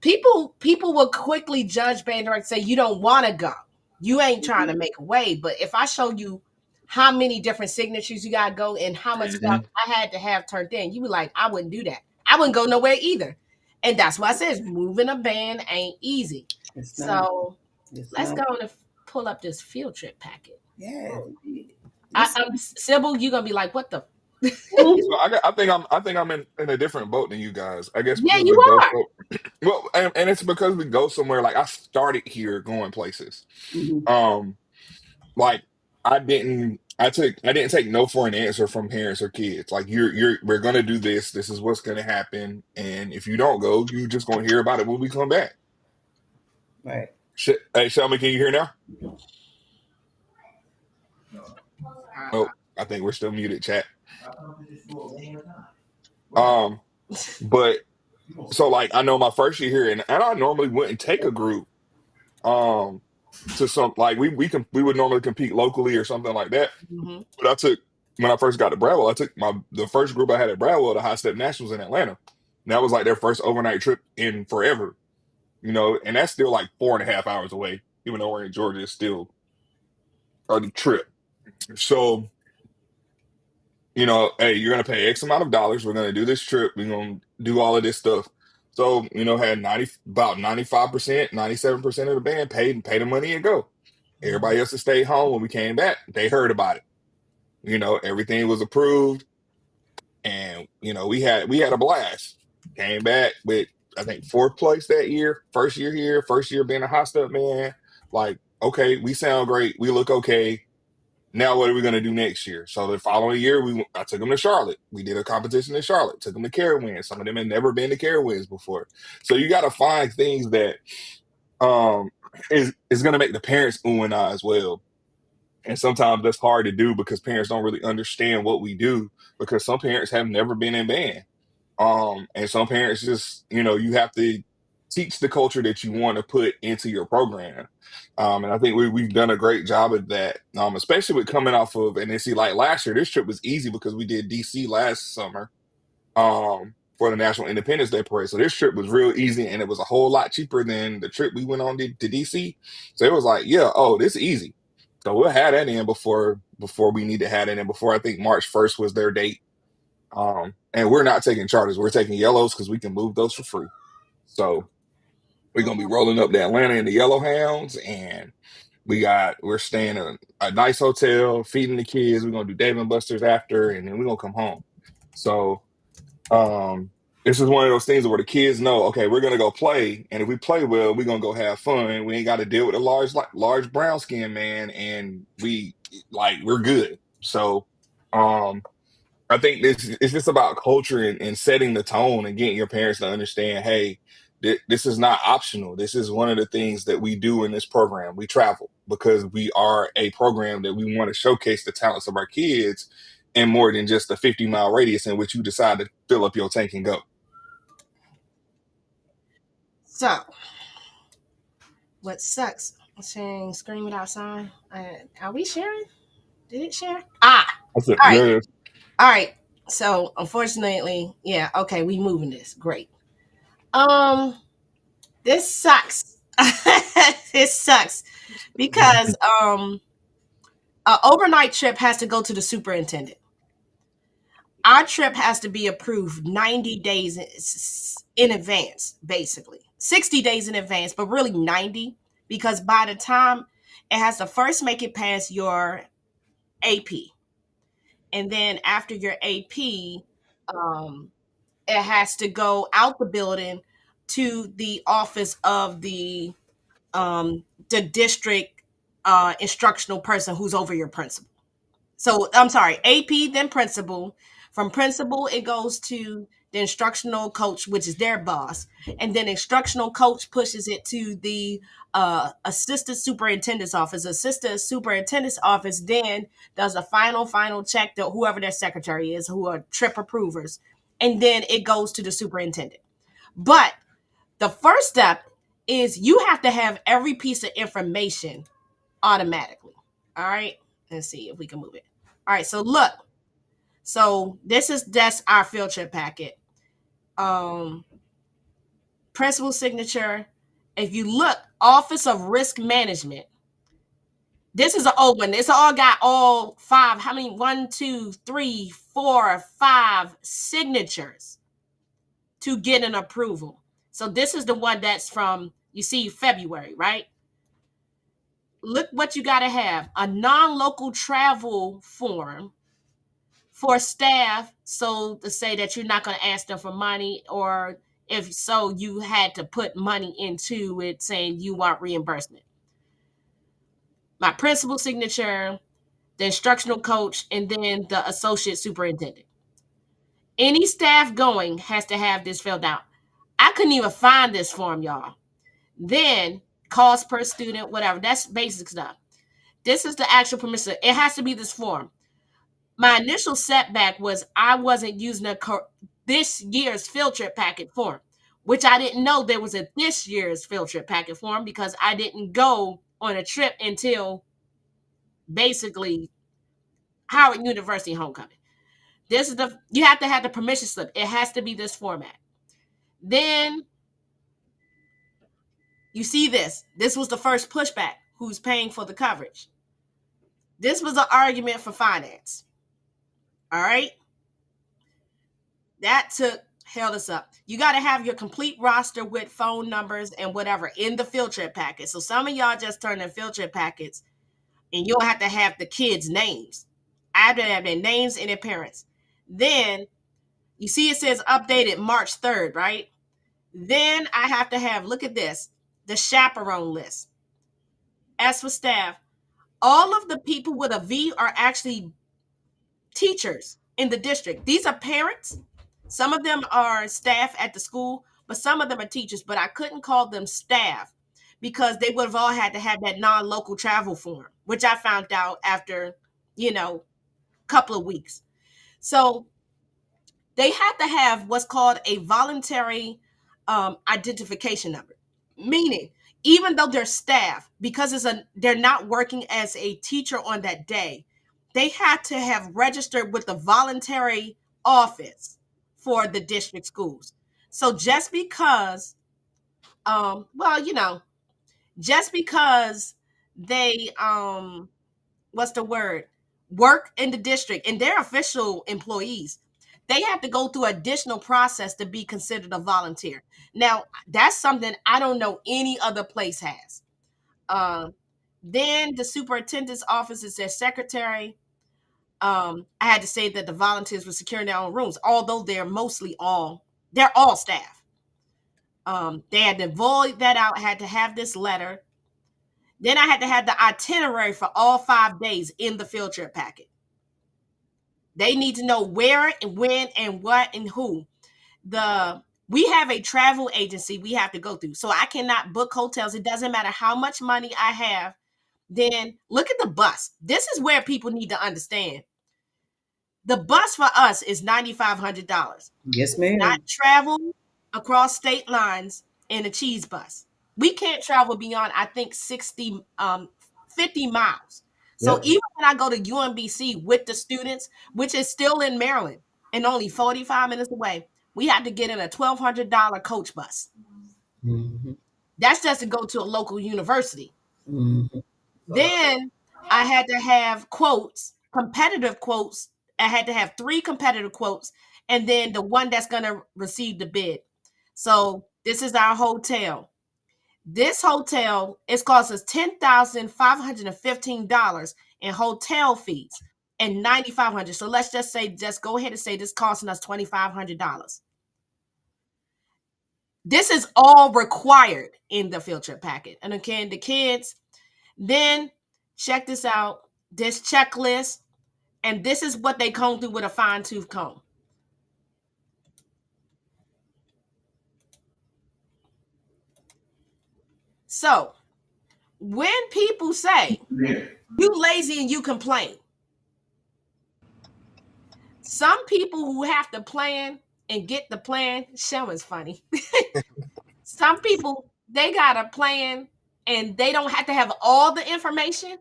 people will quickly judge band directors, say you don't want to go, you ain't trying to make a way. But if I show you how many different signatures you gotta go and how much stuff Mm-hmm. I had to have turned in, you be like, I wouldn't do that. I wouldn't go nowhere either. And that's why I says moving a band ain't easy. It's not. So It's let's not. go and pull up this field trip packet. Yeah. I'm Sybil, you're gonna be like, what the So I think I'm in a different boat than you guys. I guess yeah, because you we go are. so well, and it's because we go somewhere like I started here going places. Mhm. Um, like I didn't take no for an answer from parents or kids. Like we're gonna do this. This is what's gonna happen. And if you don't go, you just gonna hear about it when we come back. Right. Hey, Shelby, can you hear now? Uh, Oh, I think we're still muted, chat. Um, but so like I know my first year here, and I normally wouldn't take a group um to some like we would normally compete locally or something like that. mhm. But I took when I first got to Bradwell, I took the first group I had at Bradwell to High Step Nationals in Atlanta. And that was like their first overnight trip in forever, and that's still like 4.5 hours away, even though we're in Georgia, it's still a trip. So, hey, you're gonna pay X amount of dollars. We're gonna do this trip. We're gonna do all of this stuff. So, had about 95%, 97% of the band paid the money and go. Everybody else that stayed home when we came back, they heard about it. Everything was approved, and we had a blast. Came back with I think fourth place that year. First year here, first year being a hot stuff man. Like, okay, we sound great. We look okay. Now what are we gonna do next year? So the following year, I took them to Charlotte. We did a competition in Charlotte. Took them to Carowinds. Some of them had never been to Carowinds before. So you got to find things that um is gonna make the parents ooh and ah as well. And sometimes that's hard to do because parents don't really understand what we do because some parents have never been in band. And some parents just, you have to teach the culture that you want to put into your program. And I think we've done a great job of that, especially with coming off of, and then see, like last year, this trip was easy because we did DC last summer for the National Independence Day Parade. So this trip was real easy and it was a whole lot cheaper than the trip we went on to DC. So it was like, yeah, oh, this is easy. So we'll have that in before we need to have it in before I think March 1st was their date. And we're not taking charters. We're taking yellows because we can move those for free. So we're gonna be rolling up to Atlanta in the Yellow Hounds, and we're staying in a nice hotel, feeding the kids. We're gonna do Dave and Buster's after, and then we're gonna come home. So this is one of those things where the kids know, okay, we're gonna go play, and if we play well, we're gonna go have fun. We ain't got to deal with a large brown skin man, and we're good. So um I think this it's just about culture and setting the tone and getting your parents to understand, hey, this is not optional. This is one of the things that we do in this program. We travel because we are a program that we want to showcase the talents of our kids in more than just a 50-mile radius in which you decide to fill up your tank and go. So, what sucks? Sharing screen without sign. Are we sharing? Did it share? That's it. All right. Yeah. All right. So, unfortunately, yeah. Okay, we moving this. Great. Um, this sucks. This sucks because an overnight trip has to go to the superintendent. Our trip has to be approved 90 days in advance, basically 60 days in advance, but really 90 because by the time it has to first make it past your AP, and then after your AP, um, it has to go out the building to the office of the district instructional person who's over your principal. So I'm sorry, AP, then principal. From principal, it goes to the instructional coach, which is their boss, and then instructional coach pushes it to the assistant superintendent's office. Assistant superintendent's office then does a final check to whoever their secretary is, who are trip approvers, and then it goes to the superintendent. But the first step is you have to have every piece of information automatically. All right, let's see if we can move it. All right, so look. So that's our field trip packet. Um Principal signature. If you look, Office of Risk Management. This is an old one. It's all got all five. How many? 1, 2, 3, 4, 5 signatures to get an approval. So this is the one that's from, you see, February, right? Look what you got to have. A non-local travel form for staff, so to say that you're not going to ask them for money, or if so, you had to put money into it saying you want reimbursement. My principal signature, the instructional coach, and then the associate superintendent. Any staff going has to have this filled out. I couldn't even find this form, y'all. Then cost per student, whatever. That's basic stuff. This is the actual permission. It has to be this form. My initial setback was I wasn't using this year's field trip packet form, which I didn't know there was a this year's field trip packet form because I didn't go on a trip until basically Howard University homecoming. This is you have to have the permission slip. It has to be this format. Then you see this. This was the first pushback. Who's paying for the coverage? This was an argument for finance. All right. That held us up. You got to have your complete roster with phone numbers and whatever in the field trip packet. So some of y'all just turn in field trip packets and you'll have to have the kids' names. I have to have their names and their parents. Then you see it says updated March 3rd, right? Then I have to have, look at this, the chaperone list. As for staff, all of the people with a V are actually teachers in the district. These are parents. Some of them are staff at the school, but some of them are teachers. But I couldn't call them staff because they would have all had to have that non-local travel form, which I found out after, a couple of weeks. So they had to have what's called a voluntary identification number, meaning even though they're staff, because they're not working as a teacher on that day, they had to have registered with the voluntary office for the district schools. So just because, just because they, what's the word, work in the district and they're official employees, they have to go through additional process to be considered a volunteer. Now, that's something I don't know any other place has. Then the superintendent's office is their secretary. I had to say that the volunteers were securing their own rooms, although they're all staff. They had to void that out, had to have this letter. Then I had to have the itinerary for all 5 days in the field trip packet. They need to know where and when and what and who. We have a travel agency we have to go through. So I cannot book hotels. It doesn't matter how much money I have. Then look at the bus. This is where people need to understand. The bus for us is $9,500. Yes, ma'am. Not travel across state lines in a cheese bus. We can't travel beyond, I think, 50 miles. So Yep. even when I go to UMBC with the students, which is still in Maryland and only 45 minutes away, we had to get in a $1,200 coach bus. Mm-hmm. That's just to go to a local university. Mm-hmm. Then I had to have quotes, competitive quotes. I had to have 3 competitive quotes, and then the one that's going to receive the bid. So this is our hotel. This hotel, it's cost us $10,515 in hotel fees and $9,500. So let's just go ahead and say this costing us $2,500. This is all required in the field trip packet. And again, the kids, then check this out, this checklist, and this is what they comb through with a fine-tooth comb. So when people say, you lazy and you complain, some people who have to plan and get the plan, Shelman's funny. Some people, they got a plan and they don't have to have all the information.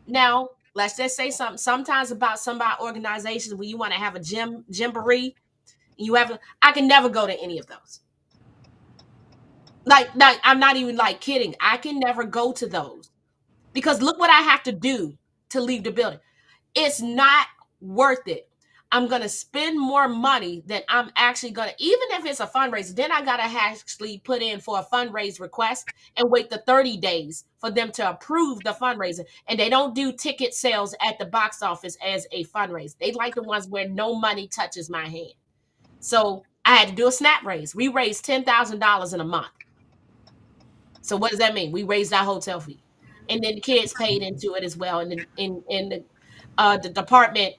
Now, let's just say something. Sometimes about some organizations where you want to have a jamboree, I can never go to any of those. Like, I'm not even kidding. I can never go to those because look what I have to do to leave the building. It's not worth it. I'm going to spend more money than I'm actually going to, even if it's a fundraiser, then I got to actually put in for a fundraise request and wait the 30 days for them to approve the fundraiser. And they don't do ticket sales at the box office as a fundraiser. They like the ones where no money touches my hand. So I had to do a snap raise. We raised $10,000 in a month. So what does that mean? We raised our hotel fee. And then the kids paid into it as well. And the department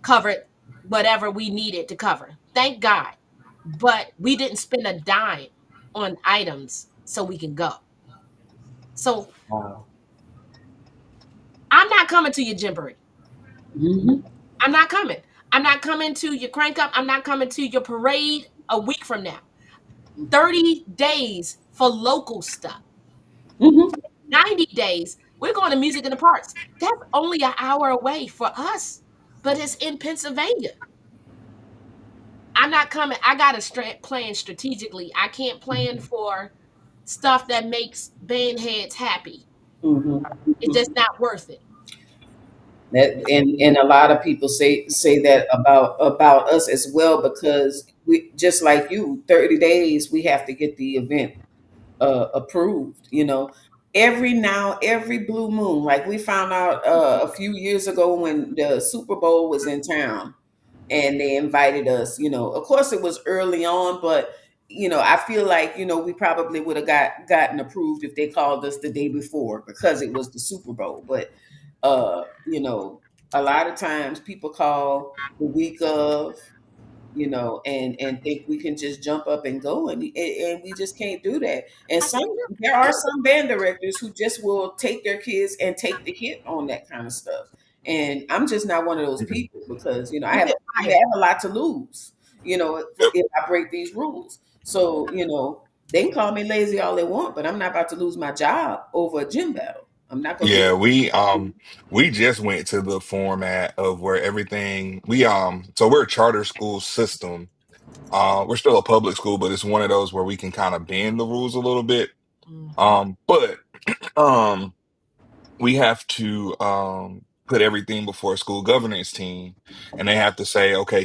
covered whatever we needed to cover. Thank God. But we didn't spend a dime on items so we can go. So Wow. I'm not coming to your jamboree. Hmm. I'm not coming. I'm not coming to your crank up. I'm not coming to your parade a week from now. 30 days for local stuff. Hmm. 90 days. We're going to Music in the Parks. That's only an hour away for us, but it's in Pennsylvania. I'm not coming. I got to plan strategically. I can't plan for stuff that makes band heads happy. Hmm. It's just not worth it. That and a lot of people say that about us as well, because we, just like you, 30 days we have to get the event approved. Every blue moon, like we found out a few years ago when the Super Bowl was in town, and they invited us. Of course it was early on, but I feel like we probably would have gotten approved if they called us the day before, because it was the Super Bowl. But a lot of times people call the week of, and think we can just jump up and go, and we just can't do that. And I can't do there are some band directors who just will take their kids and take the hit on that kind of stuff. And I'm just not one of those Mhm. people, because I You have get I fired. have a lot to lose, if I break these rules. So they can call me lazy all they want, but I'm not about to lose my job over a gym battle. I'm not gonna do Yeah, it. we just went to the format of where everything so we're a charter school system. We're still a public school, but it's one of those where we can kind of bend the rules a little bit. Mhm. But um we have to put everything before a school governance team, and they have to say, okay,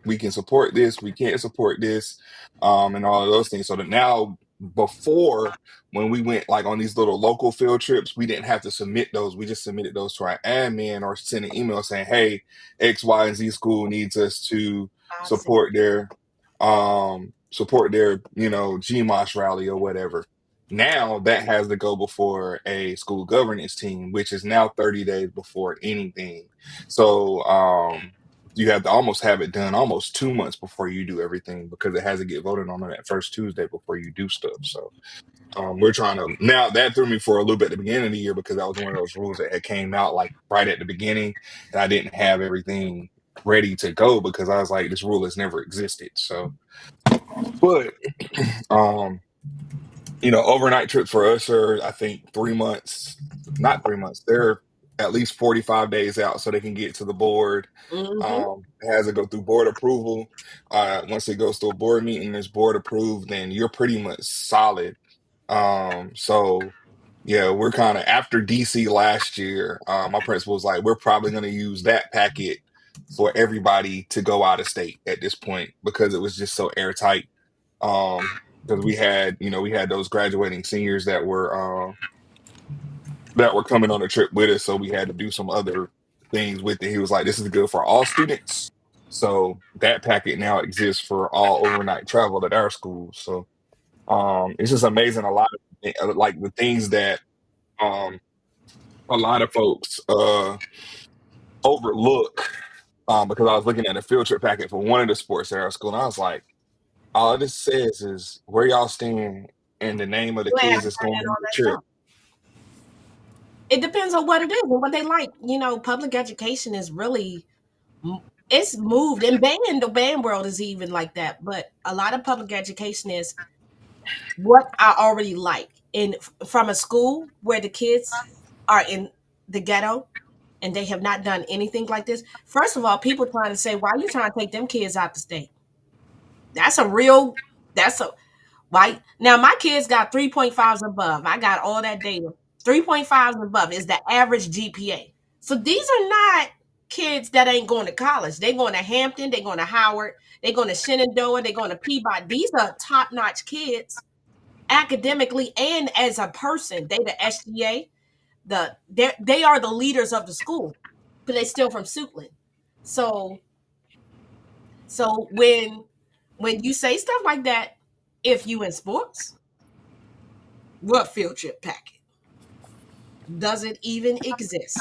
we can support this, we can't support this, and all of those things. So that now, before, when we went like on these little local field trips, we didn't have to submit those. We just submitted those to our admin or send an email saying, hey, X, Y, and Z school needs us to I've seen. support their GMOS rally or whatever. Now that has to go before a school governance team, which is now 30 days before anything. So you have to almost have it done almost 2 months before you do everything, because it has to get voted on that first Tuesday before you do stuff. So we're trying to, now that threw me for a little bit at the beginning of the year, because that was one of those rules that had came out like right at the beginning, and I didn't have everything ready to go, because I was like, this rule has never existed. So, but um overnight trips for us are, I think, 3 months, not 3 months. They're at least 45 days out so they can get to the board. Hmm. It has to go through board approval. Once it goes to a board meeting, it's board approved, then you're pretty much solid. So yeah, we're kind of after DC last year. My principal was like, we're probably going to use that packet for everybody to go out of state at this point, because it was just so airtight. Because we had those graduating seniors that were coming on a trip with us, so we had to do some other things with it. He was like, this is good for all students. So that packet now exists for all overnight travel at our school. So it's just amazing, a lot of like the things that um a lot of folks overlook, because I was looking at a field trip packet for one of the sports at our school, and I was like, all this says is where y'all staying and the name of the You ain't have kids to that's turn going in on all the that trip. stuff. It depends on what it is and what they like. Public education is really it's moved, and the band world is even like that. But a lot of public education is what I already like. And from a school where the kids are in the ghetto and they have not done anything like this. First of all, people trying to say, why are you trying to take them kids out the state? That's a real, that's a, right? Now, my kids got 3.5s above. I got all that data. 3.5s above is the average GPA. So these are not kids that ain't going to college. They're going to Hampton, they're going to Howard, they're going to Shenandoah, they're going to Peabody. These are top notch kids academically and as a person. They the SGA, they are the leaders of the school, but they still from Suitland. So when you say stuff like that, if you in sports, what field trip packet? Does it even exist?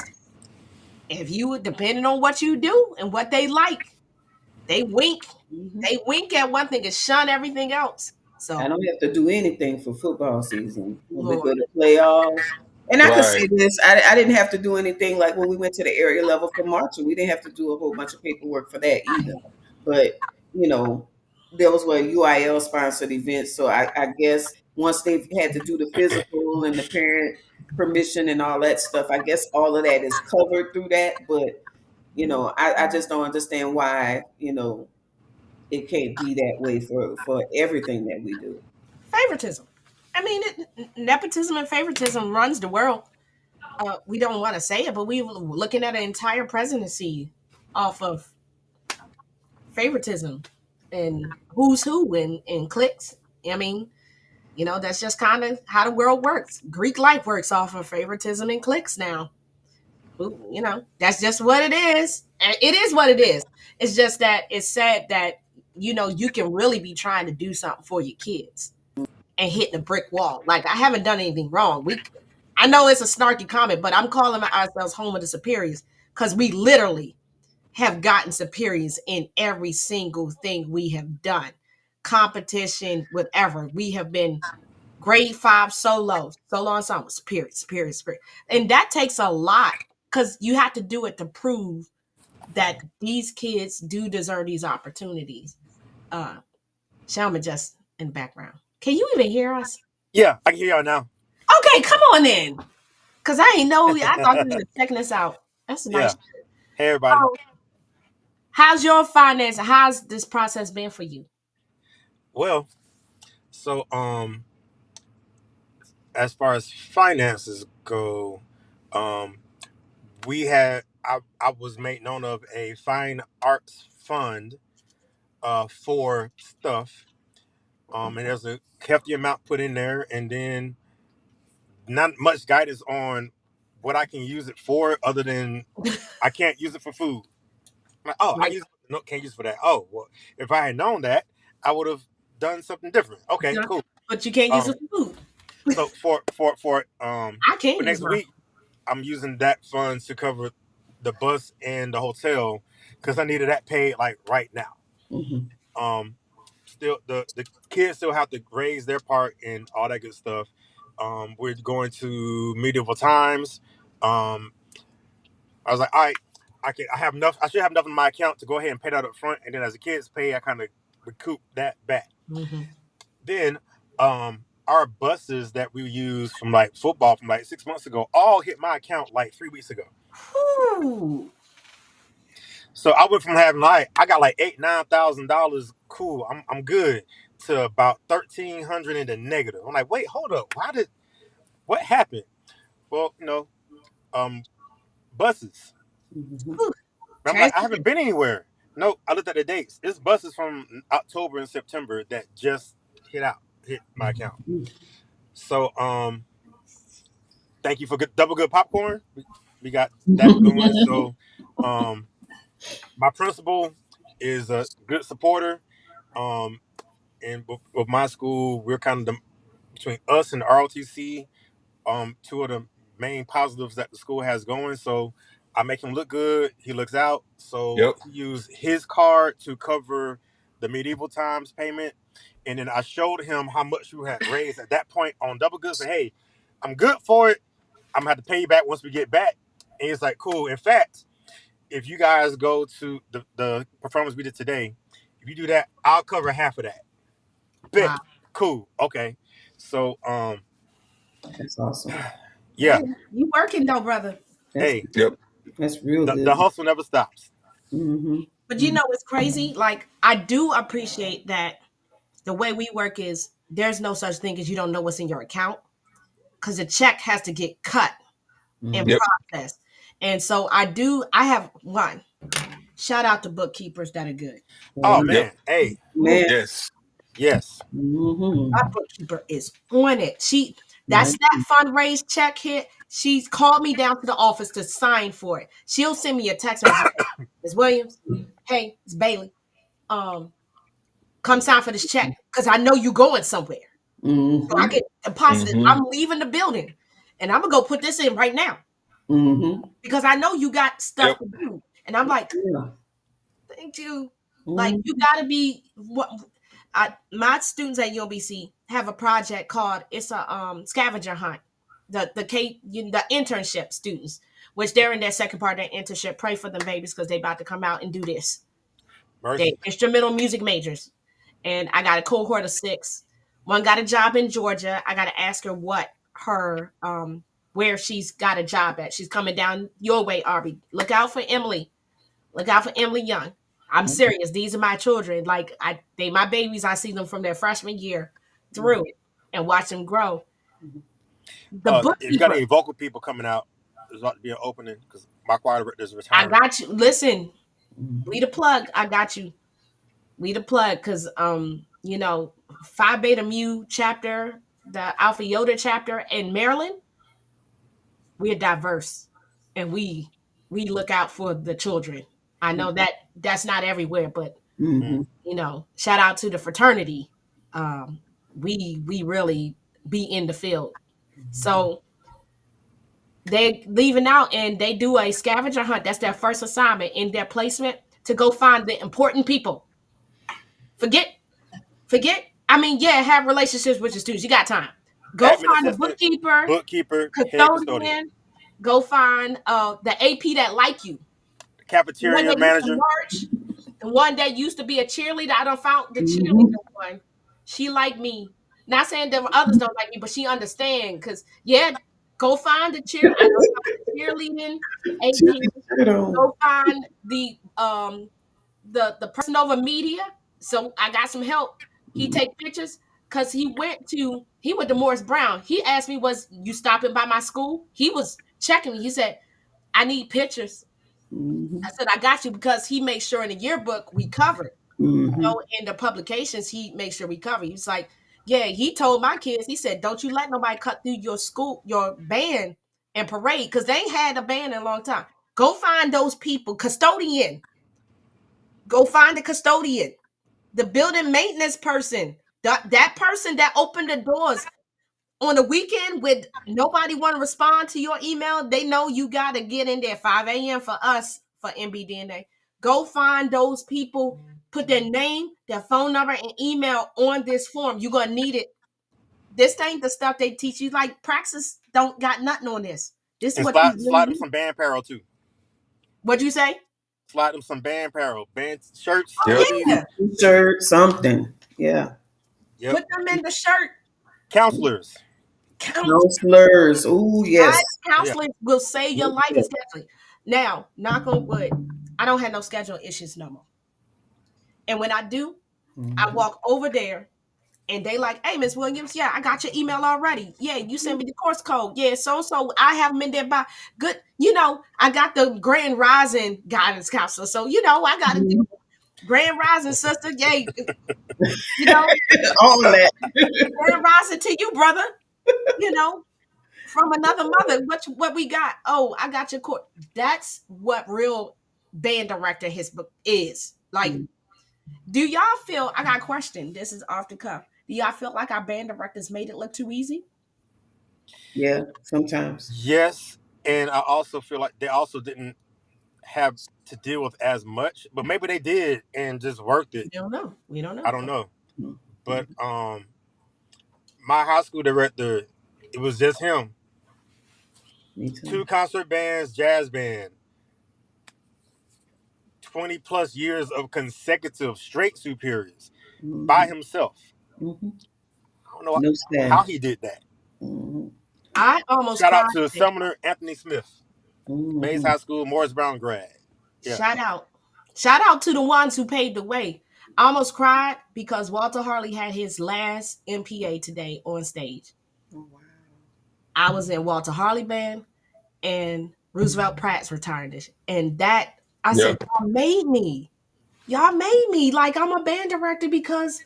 If you depending on what you do and what they like, they wink. Mhm. They wink at one thing and shun everything else. So, I don't have to do anything for football season. When we go Lord, to playoffs, and I could say Right. this, I didn't have to do anything like when we went to the area level for marching. We didn't have to do a whole bunch of paperwork for that either. But, you know, those were UIL sponsored events. So I guess once they've had to do the physical and the parent permission and all that stuff, I guess all of that is covered through that. But, I just don't understand why, it can't be that way for everything that we do. favoritism. I mean, nepotism and favoritism runs the world. We don't want to say it, but we were looking at an entire presidency off of favoritism and who's who and cliques. I mean, that's just kind of how the world works. Greek life works off of favoritism and cliques now. That's just what it is. And it is what it is. It's just that it's sad that, you can really be trying to do something for your kids and hit the brick wall. Like, I haven't done anything wrong. I know it's a snarky comment, but I'm calling ourselves home of the superiors because we literally have gotten superiors in every single thing we have done. Competition, whatever. We have been grade 5 solo ensemble, superior. And that takes a lot because you have to do it to prove that these kids do deserve these opportunities. Shalma just in the background. Can you even hear us? Yeah, I can hear y'all now. Okay, come on in. Cause I ain't know. I thought you were checking us out. That's a Yeah. nice. Hey, everybody. How's your finance? How's this process been for you? Well, so as far as finances go, um, I was made known of a fine arts fund for stuff. And there's a hefty amount put in there, and then not much guidance on what I can use it for, other than I can't use it for food. I'm like, oh, I can Right. use it, no, can't use it for that. Oh, well, if I had known that, I would have done something different. Okay, Yeah. cool. But you can't use Um, it for food. so for I can't for use next my week, I'm using that funds to cover the bus and the hotel because I needed that paid like right now. Mhm. Um, Still the kids still have to raise their part and all that good stuff. We're going to medieval times. Um, I was like, all right, I have enough. I should have enough in my account to go ahead and pay that up front, and then as the kids pay, I kind of recoup that back. Mhm. Then, our buses that we use from like football from like 6 months ago all hit my account like 3 weeks ago. Whew. So I went from having like I got like $8,000-9,000, cool, I'm good, to about 1,300 in the negative. I'm like, wait, hold up, what happened? Well, buses. Mhm. Whew. And I'm like, I Transportation. haven't been anywhere. No, I looked at the dates. It's buses from October and September that just hit my account. So thank you for double good popcorn. We got that going. So um, my principal is a good supporter. Um, and with my school, we're kind of between us and the ROTC, two of the main positives that the school has going. So I make him look good. He looks out. So Yep. he used his card to cover the medieval times payment. And then I showed him how much we had raised at that point on double good. Say, hey, I'm good for it. I'm gonna have to pay you back once we get back. And he's like, cool. In fact, if you guys go to the performance we did today, if you do that, I'll cover half of that. Bet. Wow. Cool. Okay. So That's awesome. yeah. Hey, you working though, brother. That's Hey, Yep. that's real the good. hustle never stops. Hmm. But what's crazy? Like, I do appreciate that the way we work is there's no such thing as you don't know what's in your account because the check has to get cut and Yep. processed. And so I have one. Shout out to bookkeepers that are good. Oh Yep. man. Hey. Ooh, Man. Yes. Yes. Hmm. our bookkeeper is on it. Yeah. That's that fundraise check hit. She's called me down to the office to sign for it. She'll send me a text message. Ms. Williams, hey, it's Bailey. Um, Come sign for this check because I know you going somewhere. So I Hmm. can deposit it. Hmm. I'm leaving the building and I'm gonna go put this in right now Hmm. because I know you got stuff Yep. to do. And I'm like, Yeah. thank you. Like, Hmm. you gotta be what My students at UMBC have a project called it's a scavenger hunt. The internship students, which they're in their second part of their internship. Pray for them babies because they about to come out and do this. They Mercy. instrumental music majors, and I got a cohort of 6. One got a job in Georgia. I got to ask her what her where she's got a job at. She's coming down your way, Arby. Look out for Emily. Look out for Emily Young. I'm serious. These are my children. Like they my babies. I see them from their freshman year through and watch them grow. The If you got bookkeeper. any vocal people coming out, there's about to be an opening because my choir is I retiring. got you. Listen, we the plug. I got you. We the plug because Phi Beta Mu chapter, the Alpha Yoda chapter in Maryland, we're diverse and we look out for the children. I know that that's not everywhere, but Mm-hmm. shout out to the fraternity. We really be in the field. So they leaving out and they do a scavenger hunt. That's their first assignment in their placement to go find the important people. Forget. I mean, yeah, have relationships with your students. You got time. Go Admin find the assistant, bookkeeper, head custodian, custodian. Go find the AP that like you. The one cafeteria that used to manager. march. The one that used to be a cheerleader. I don't found the Mm-hmm. cheerleader one. She like me. Not saying that others don't like me, but she understand. Cause yeah, go find the cheer. I know the cheerleading AP. Shirt on. Go find the person over media. So I got some help. He take pictures because he went to Morris Brown. He asked me, "Was you stopping by my school?" He was checking me. He said, "I need pictures." Mm-hmm. I said, "I got you," because he makes sure in the yearbook we covered. Mm-hmm. In the publications, he makes sure we cover. He's like, yeah, he told my kids, he said, don't you let nobody cut through your band and parade, because they ain't had a band in a long time. Go find those people. Custodian. Go find the custodian. The building maintenance person. That person that opened the doors on the weekend with nobody want to respond to your email. They know you got to get in there 5 a.m. for us for MBDNA. Go find those people, put their name, their phone number, and email on this form. You're going to need it. This ain't the stuff they teach you. Like, praxis don't got nothing on this. This is And what you really slide them need. some band apparel too. What'd you say? Slide them some band apparel, band shirts, Oh, Yep. hoodies. yeah. Shirt, something. Yeah. Yep. Put them in the shirt. Counselors. Counselors. Oh, yes. Oh, yeah. Counseling will save your life, especially. Now, knock on wood, I don't have no schedule issues no more. And when I do, I walk over there and they like, hey, Miss Williams, yeah, I got your email already. Yeah, you send me the course code. Yeah, so I have them in there by good. I got the Grand Rising guidance counselor. So, I got to do Grand Rising, sister. Yay. All that. Grand Rising to you, brother. From another mother. What we got? Oh, I got your course. That's what real band director his book is. Like, do y'all feel, I got a question. This is off the cuff. Do y'all feel like our band directors made it look too easy? Yeah, sometimes. Yes, and I also feel like they also didn't have to deal with as much, but maybe they did and just worked it. We don't know. I don't know, Mhm. but my high school director, it was just him. Me too. 2 concert bands, jazz band, 20 plus years of consecutive straight superiors by himself. Mm-hmm. I don't know No how staff. he did that. Mm-hmm. I almost Shout cried out to today. Sumner Anthony Smith, Mays Mm-hmm. High School, Morris Brown grad. Yeah. Shout out to the ones who paved the way. I almost cried because Walter Harley had his last MPA today on stage. Oh, wow. I was in Walter Harley band and Roosevelt Pratt's retired edition. And that I said, Yep. y'all made me. Y'all made me like I'm a band director, because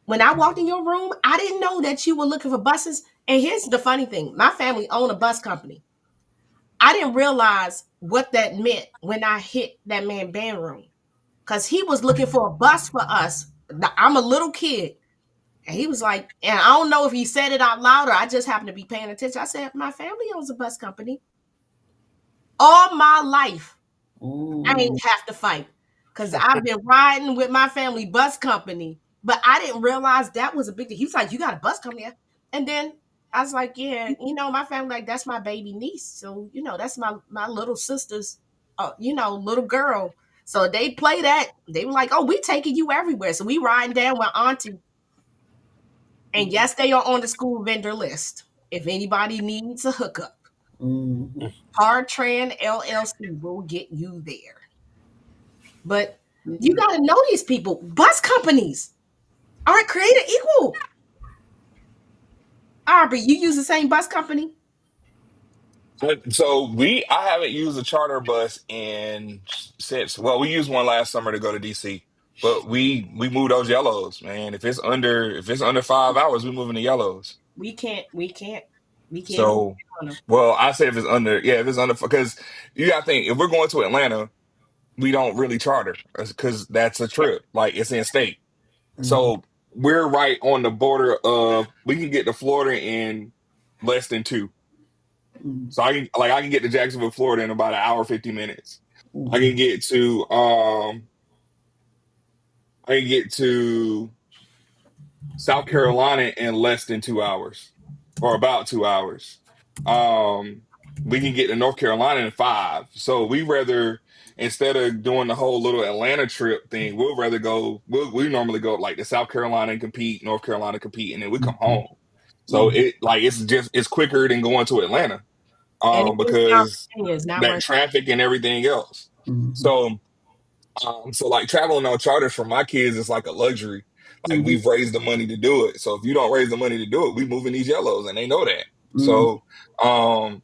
when I walked in your room, I didn't know that you were looking for buses. And here's the funny thing. My family owned a bus company. I didn't realize what that meant when I hit that man band room, because he was looking for a bus for us. I'm a little kid. And he was like, and I don't know if he said it out loud or I just happened to be paying attention. I said, my family owns a bus company. All my life, I Mm-hmm. ain't have to fight, because I've been riding with my family bus company But I didn't realize that was a big deal. He was like, "You got a bus coming here," and then I was like, "Yeah, my family like that's my baby niece, so that's my little sister's, little girl." So they play that. They were like, "Oh, we taking you everywhere." So we riding down with Auntie, and yes, they are on the school vendor list. If anybody needs a hookup, Mhm. Tran LLC will get you there. But you Mhm. got to know these people. Bus companies aren't created equal. Aubrey, you use the same bus company? So I haven't used a charter bus in since, well, we used one last summer to go to DC, but we moved those yellows, man. If it's under 5 hours, we moving the yellows. We can't move So, on them. well, I say if it's under, because you got to think, if we're going to Atlanta, we don't really charter because that's a trip, like it's in state. Mhm. So we're right on the border of, we can get to Florida in less than two. Mhm. So I can get to Jacksonville, Florida in about an hour 50 minutes. I Mhm. can get to South Carolina in less than 2 hours, or about 2 hours. Um, we can get to North Carolina in five. So we rather, instead of doing the whole little Atlanta trip thing, we'll rather go. We normally go like to South Carolina and compete, North Carolina compete, and then we come Mhm. home. So Mhm. it's quicker than going to Atlanta, And it is because now it's not that worth traffic and everything else. Mhm. So like traveling on charters for my kids is like a luxury. Like, Mhm. we've raised the money to do it. So if you don't raise the money to do it, we moving these yellows, and they know that. Mhm. So um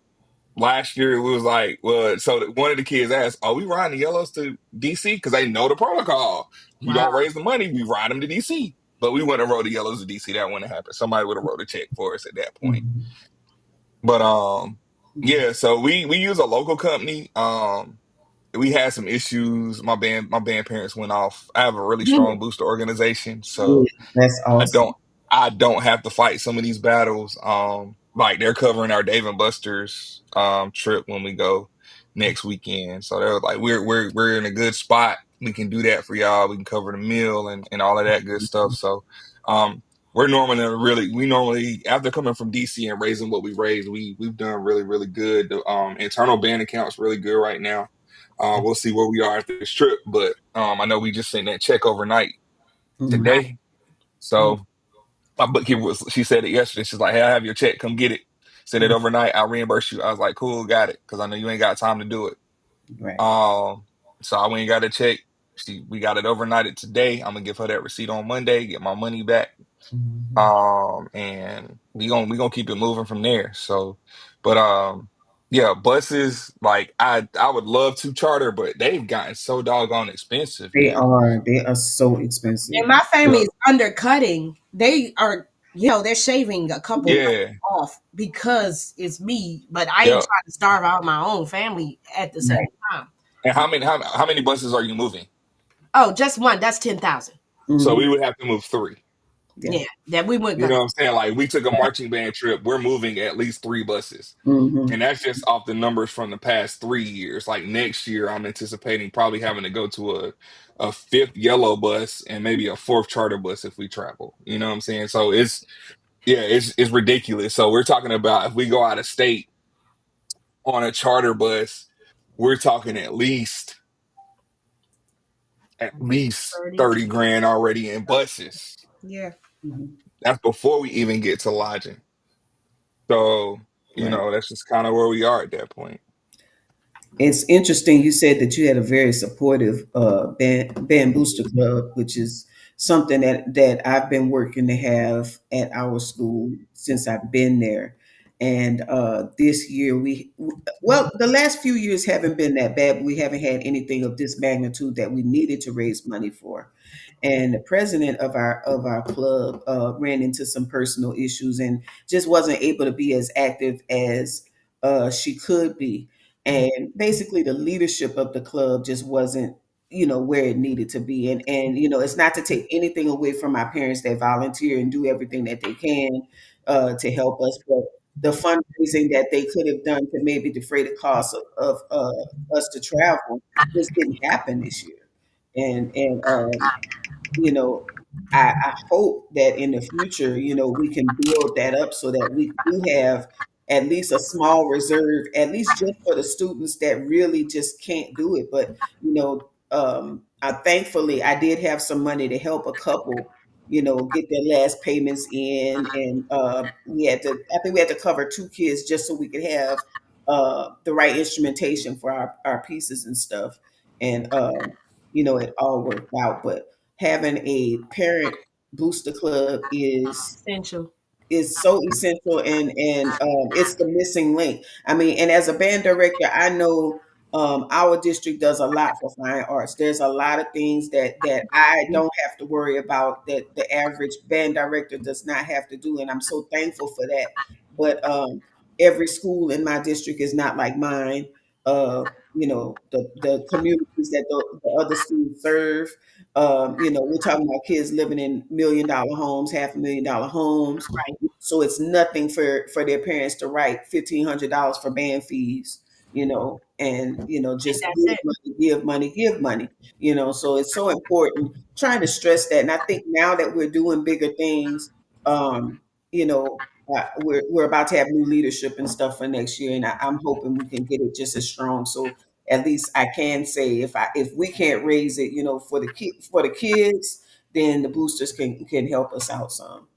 last year it was like, well, so one of the kids asked, "Are we riding the yellows to DC?" Because they know the protocol. You wow. don't raise the money, we ride them to DC. But we wouldn't have rode the yellows to DC. That wouldn't have happened. Somebody would have wrote a check for us at that point. Mhm. But Mhm. yeah, so we use a local company. We had some issues. My band parents went off. I have a really strong booster organization, Yeah, so that's I awesome. don't I don't have to fight some of these battles. Like, they're covering our Dave and Buster's trip when we go next weekend. So they're like, we're in a good spot. We can do that for y'all. We can cover the meal and all of that good stuff. So um we normally, after coming from DC and raising what we raised, we've done really, really good. The internal band account's really good right now. We'll see where we are after this trip, but I know we just sent that check overnight Mhm. today. So my bookkeeper she said it yesterday. She's like, "Hey, I have your check. Come get it. Send it Mhm. overnight. I'll reimburse you." I was like, "Cool, got it," because I know you ain't got time to do it. Right. Um, so I went and got a check. We got it overnighted today. I'm gonna give her that receipt on Monday, get my money back. Mhm. And we gonna keep it moving from there. So, but yeah, buses, like, I would love to charter, but they've gotten so doggone expensive They here. are. They are so expensive. And my Yeah, family is undercutting. They are, they're shaving a couple numbers yeah, off because it's me, but I ain't yeah. trying to starve out my own family at the same Right. time. And how many buses are you moving? Oh, just one. That's 10,000. So Mhm. we would have to move three. Yeah. Yeah, that we weren't You gonna. know what I'm saying? Like, we took a marching band trip. We're moving at least three buses. Mhm. And that's just off the numbers from the past 3 years. Like, next year, I'm anticipating probably having to go to a fifth yellow bus and maybe a fourth charter bus if we travel. You know what I'm saying? So it's ridiculous. So we're talking about, if we go out of state on a charter bus, we're talking at least 30. 30 grand already in buses. Yeah. Mhm. That's before we even get to lodging. So, Right. that's just kind of where we are at that point. It's interesting you said that you had a very supportive band booster club, which is something that I've been working to have at our school since I've been there. And this year well, the last few years haven't been that bad, but we haven't had anything of this magnitude that we needed to raise money for. And the president of our club ran into some personal issues and just wasn't able to be as active as she could be. And basically the leadership of the club just wasn't, where it needed to be. And it's not to take anything away from my parents that volunteer and do everything that they can to help us, but the fundraising that they could have done to maybe defray the cost of us to travel just didn't happen this year. And you know I hope that in the future, we can build that up so that we do have at least a small reserve, at least just for the students that really just can't do it. But thankfully I did have some money to help a couple, get their last payments in, and I think we had to cover two kids just so we could have the right instrumentation for our pieces and stuff, and it all worked out. But having a parent booster club Essential. is so essential, and it's the missing link. I mean, and as a band director, I know our district does a lot for fine arts. There's a lot of things that I don't have to worry about that the average band director does not have to do, and I'm so thankful for that. But every school in my district is not like mine. The communities that the other schools serve. We're talking about kids living in $1 million homes, $500,000 homes. Right. So it's nothing for their parents to write $1,500 for band fees, and And just that's it. give money, give money. So it's so important trying to stress that. And I think now that we're doing bigger things, um, you know, we're about to have new leadership and stuff for next year, and I'm hoping we can get it just as strong. So at least I can say if we can't raise it, for the kids, then the boosters can help us out some.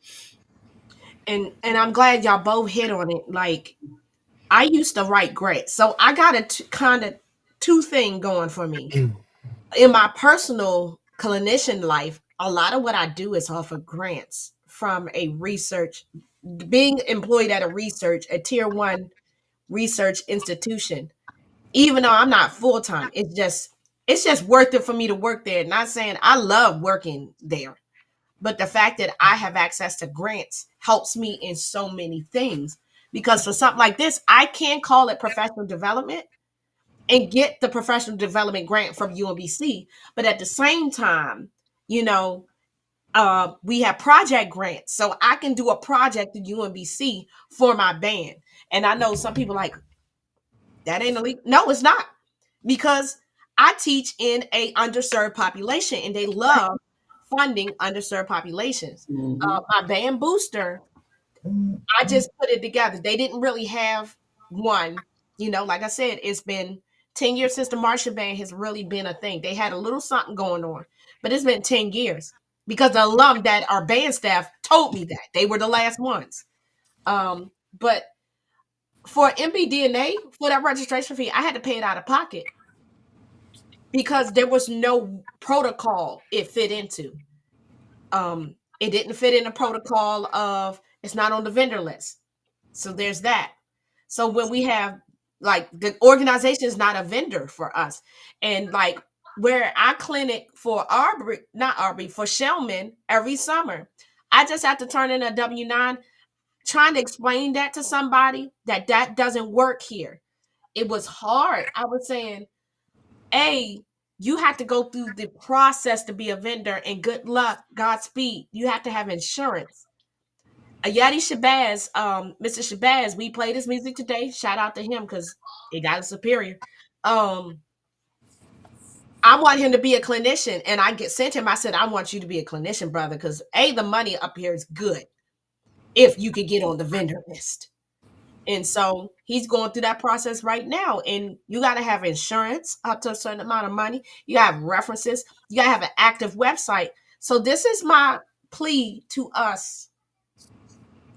And I'm glad y'all both hit on it. Like, I used to write grants, so I got a kind of two thing going for me. In my personal clinician life, a lot of what I do is off of grants from a research, being employed at a tier one research institution. Even though I'm not full time, it's just worth it for me to work there. Not saying I love working there, but the fact that I have access to grants helps me in so many things. Because for something like this, I can call it professional development and get the professional development grant from UMBC. But at the same time, you know, we have project grants. So I can do a project at UMBC for my band. And I know some people like, that ain't illegal. No, it's not. Because I teach in a underserved population and they love funding underserved populations. Hmm. My band booster, I just put it together. They didn't really have one. Like I said, it's been 10 years since the marching band has really been a thing. They had a little something going on, but it's been 10 years because the alum that our band staff told me that they were the last ones. But for MBDNA, for that registration fee, I had to pay it out of pocket because there was no protocol it fit into. It didn't fit in the protocol of it's not on the vendor list. So there's that. So when we have like the organization is not a vendor for us. And like where our clinic for Arbery, not Arbery, for Shellman every summer, I just have to turn in a W-9 trying to explain that to somebody that doesn't work here. It was hard. I was saying, A, you have to go through the process to be a vendor and good luck, Godspeed. You have to have insurance. Yadi Shabazz, Mr. Shabazz, we played his music today. Shout out to him because it got a superior. Um, I want him to be a clinician, and I sent him. I said, I want you to be a clinician, brother, because the money up here is good if you could get on the vendor list. And so he's going through that process right now. And you got to have insurance up to a certain amount of money. You got to have references. You got to have an active website. So this is my plea to us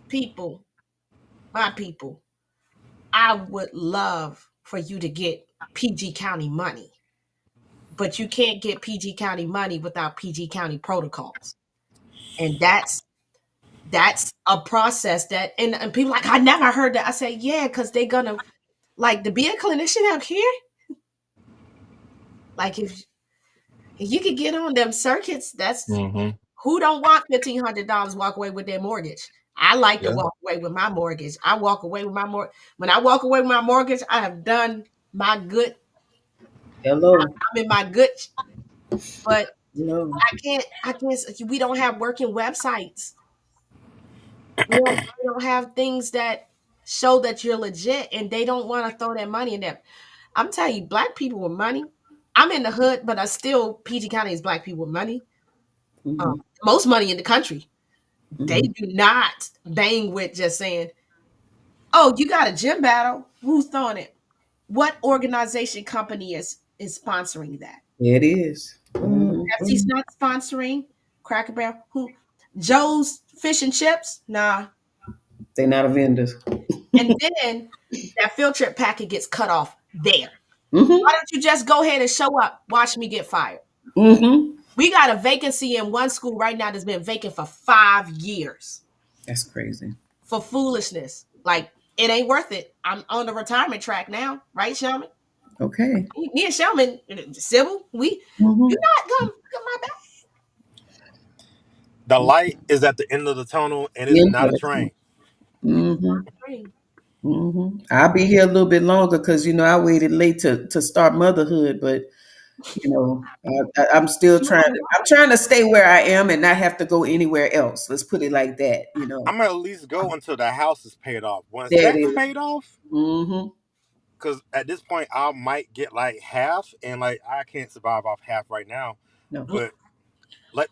people, my people. I would love for you to get PG County money, but you can't get PG County money without PG County protocols. And that's a process and people like, I never heard that. I say, yeah, because they're gonna like to be a clinician out here. Like if you could get on them circuits, that's Hmm. who don't want $1,500 walk away with their mortgage. I like to Yeah. walk away with my mortgage. I walk away with my mortgage. When I walk away with my mortgage, I have done my good. Hello. I'm in my good, but Hello. I can't, we don't have working websites. We don't have things that show that you're legit and they don't want to throw that money in there. I'm telling you, black people with money. I'm in the hood, but I still PG County is black people with money. Most money in the country. They Mhm. do not bang with just saying, "Oh, you got a gym battle. Who's throwing it? What organization company is sponsoring that? It is. Mhm. Pepsi's not sponsoring Cracker Barrel. Who? Joe's Fish and Chips? Nah. They're not a vendors. And then that field trip packet gets cut off there. Why Mm-hmm. don't you just go ahead and show up? Watch me get fired. Mm-hmm. We got a vacancy in one school right now that's been vacant for 5 years That's crazy. for foolishness. Like, it ain't worth it. I'm on the retirement track now, right, Shelman? Okay. Me and Shelman, Sybil, Mm-hmm. you're not gonna come my back. The light is at the end of the tunnel, and it's not a Interesting. train. Mm-hmm. Train. Mm-hmm. I'll be here a little bit longer because I waited late to start motherhood, but I'm still You trying know to. what? I'm trying to stay where I am and not have to go anywhere else. Let's put it like that. I'm gonna at least go until the house is paid off. Once There it that's is. paid off, Mm-hmm. because at this point I might get like half, and like I can't survive off half right now. No. But let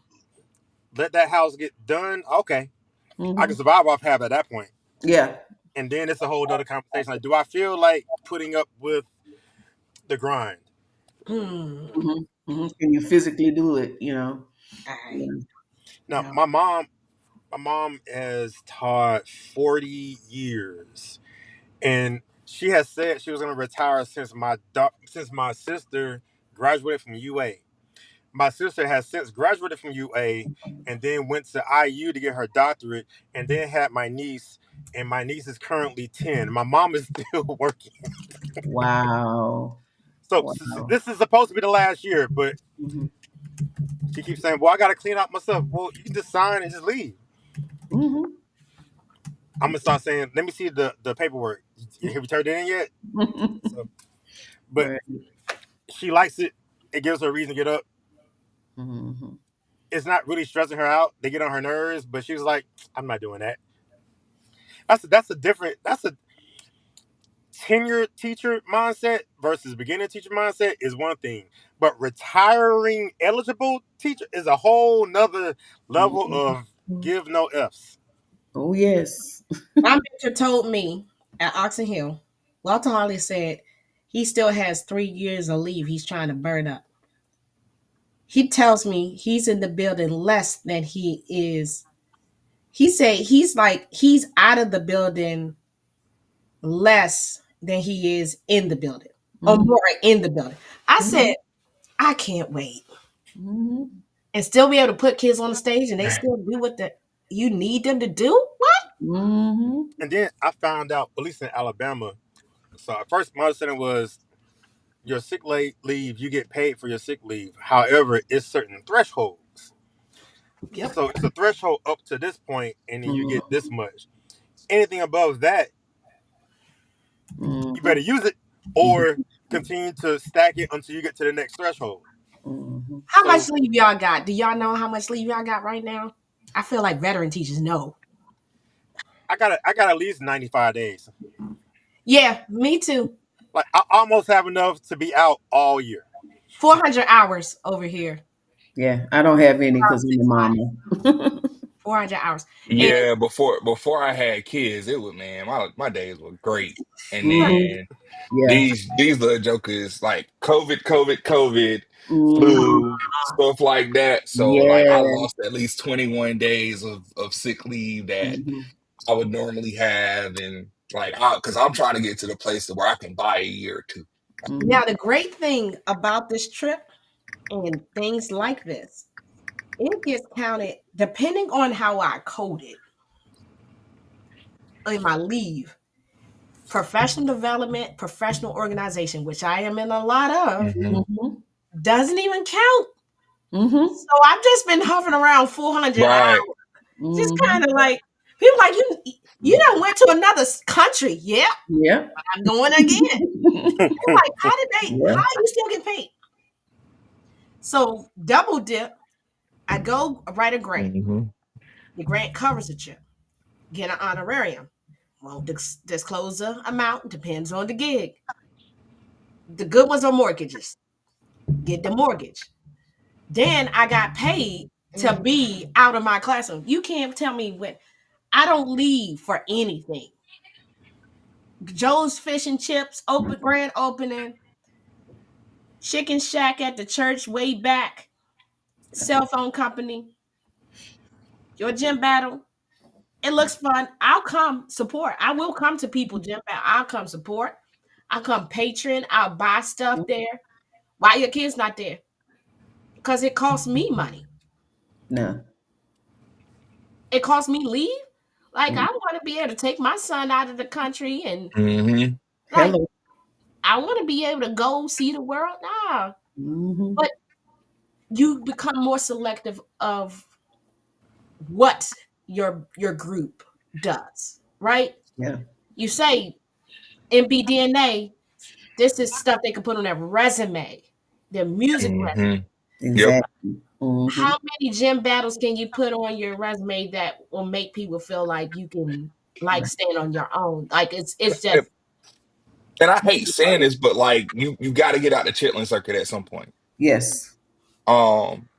let that house get done. Okay, I can Mm-hmm. survive off half at that point, Yeah. and then it's a whole other conversation. Like, do I feel like putting up with the grind? Hmm. Mm-hmm. Mm-hmm. Can you physically do it? All Yeah. right. Now, Yeah. my mom has taught 40 years, and she has said she was going to retire since my sister graduated from UA. My sister has since graduated from UA, and then went to IU to get her doctorate, and then had my niece, and my niece is currently 10. My mom is still working. Wow. So Wow. this is supposed to be the last year, but Mm-hmm. she keeps saying, "Well, I got to clean up myself." Well, you can just sign and just leave. Mm-hmm. I'm gonna start saying, "Let me see the paperwork. Have you turned it in yet?" So, but Right. she likes it. It gives her a reason to get up. Mm-hmm. It's not really stressing her out. They get on her nerves, but she's like, "I'm not doing that." That's a tenured teacher mindset versus beginner teacher mindset is one thing, but retiring eligible teacher is a whole nother level of Mm-hmm. give no f's. Oh yes. My mentor told me at Oxon Hill, Walter Harley said he still has 3 years of leave he's trying to burn up. He tells me he's in the building less than he is. He said he's out of the building less than he is in the building, or Mm-hmm. more in the building. I said, Mm-hmm. I can't wait Mm-hmm. and still be able to put kids on the stage and they still do what you need them to do. What? Mm-hmm. And then I found out, at least in Alabama. So at first, my understanding was your leave, you get paid for your sick leave. However, it's certain thresholds. Yep. So it's a threshold up to this point, and then you get Mm-hmm. this much. Anything above that, you Mm-hmm. better use it or continue to stack it until you get to the next threshold. Mm-hmm. How much So leave y'all got? Do y'all know how much leave y'all got right now? I feel like veteran teachers know. I got at least 95 days. Yeah, me too. Like I almost have enough to be out all year. 400 hours over here. Yeah, I don't have any About because I'm a 6 months. mama. 400 hours. And Yeah, before I had kids, it was, man, my days were great. And Mm-hmm. then Yeah. these little jokers like COVID, Mm-hmm. flu, stuff like that. So like I Yeah. lost at least 21 days of sick leave that Mm-hmm. I would normally have, and like because I'm trying to get to the place to where I can buy a year or two. Mm-hmm. now the great thing about this trip and things like this, it gets counted depending on how I code it in my leave. Professional development, professional organization, which I am in a lot of, Hmm. Mm-hmm. doesn't even count. Mm-hmm. So I've just been hovering around 400 Right. hours. Just kind Mm-hmm. of like people like you done went to another country. Yep, Yeah. I'm going again. They're like, how Yeah. you still get paid? So double dip, I go write a grant. Hmm. The grant covers the trip. Get an honorarium. Won't disclose the amount, depends on the gig. The good ones are mortgages. Get the mortgage. Then I got paid to be out of my classroom. You can't tell me when I don't leave for anything. Joe's Fish and Chips open grand opening, Chicken Shack at the church way back, cell phone company, your gym battle. It looks fun. I'll come support. I will come to people gym battle. I'll come support. I'll come patron. I'll buy stuff there. Why your kids not there? Because it costs me money. No. It costs me leave. Like I want to be able to take my son out of the country and Mm-hmm. like Hello. I want to be able to go see the world. Nah, Mm-hmm. but you become more selective of what your group does, right? Yeah. You say MBDNA, this is stuff they can put on their resume, their music resume. Mm-hmm. Yep. Exactly. Mm-hmm. How many gym battles can you put on your resume that will make people feel like you can like Right. stand on your own? Like it's And, just and I hate saying this, but like you got to get out the chitlin circuit at some point. Yes.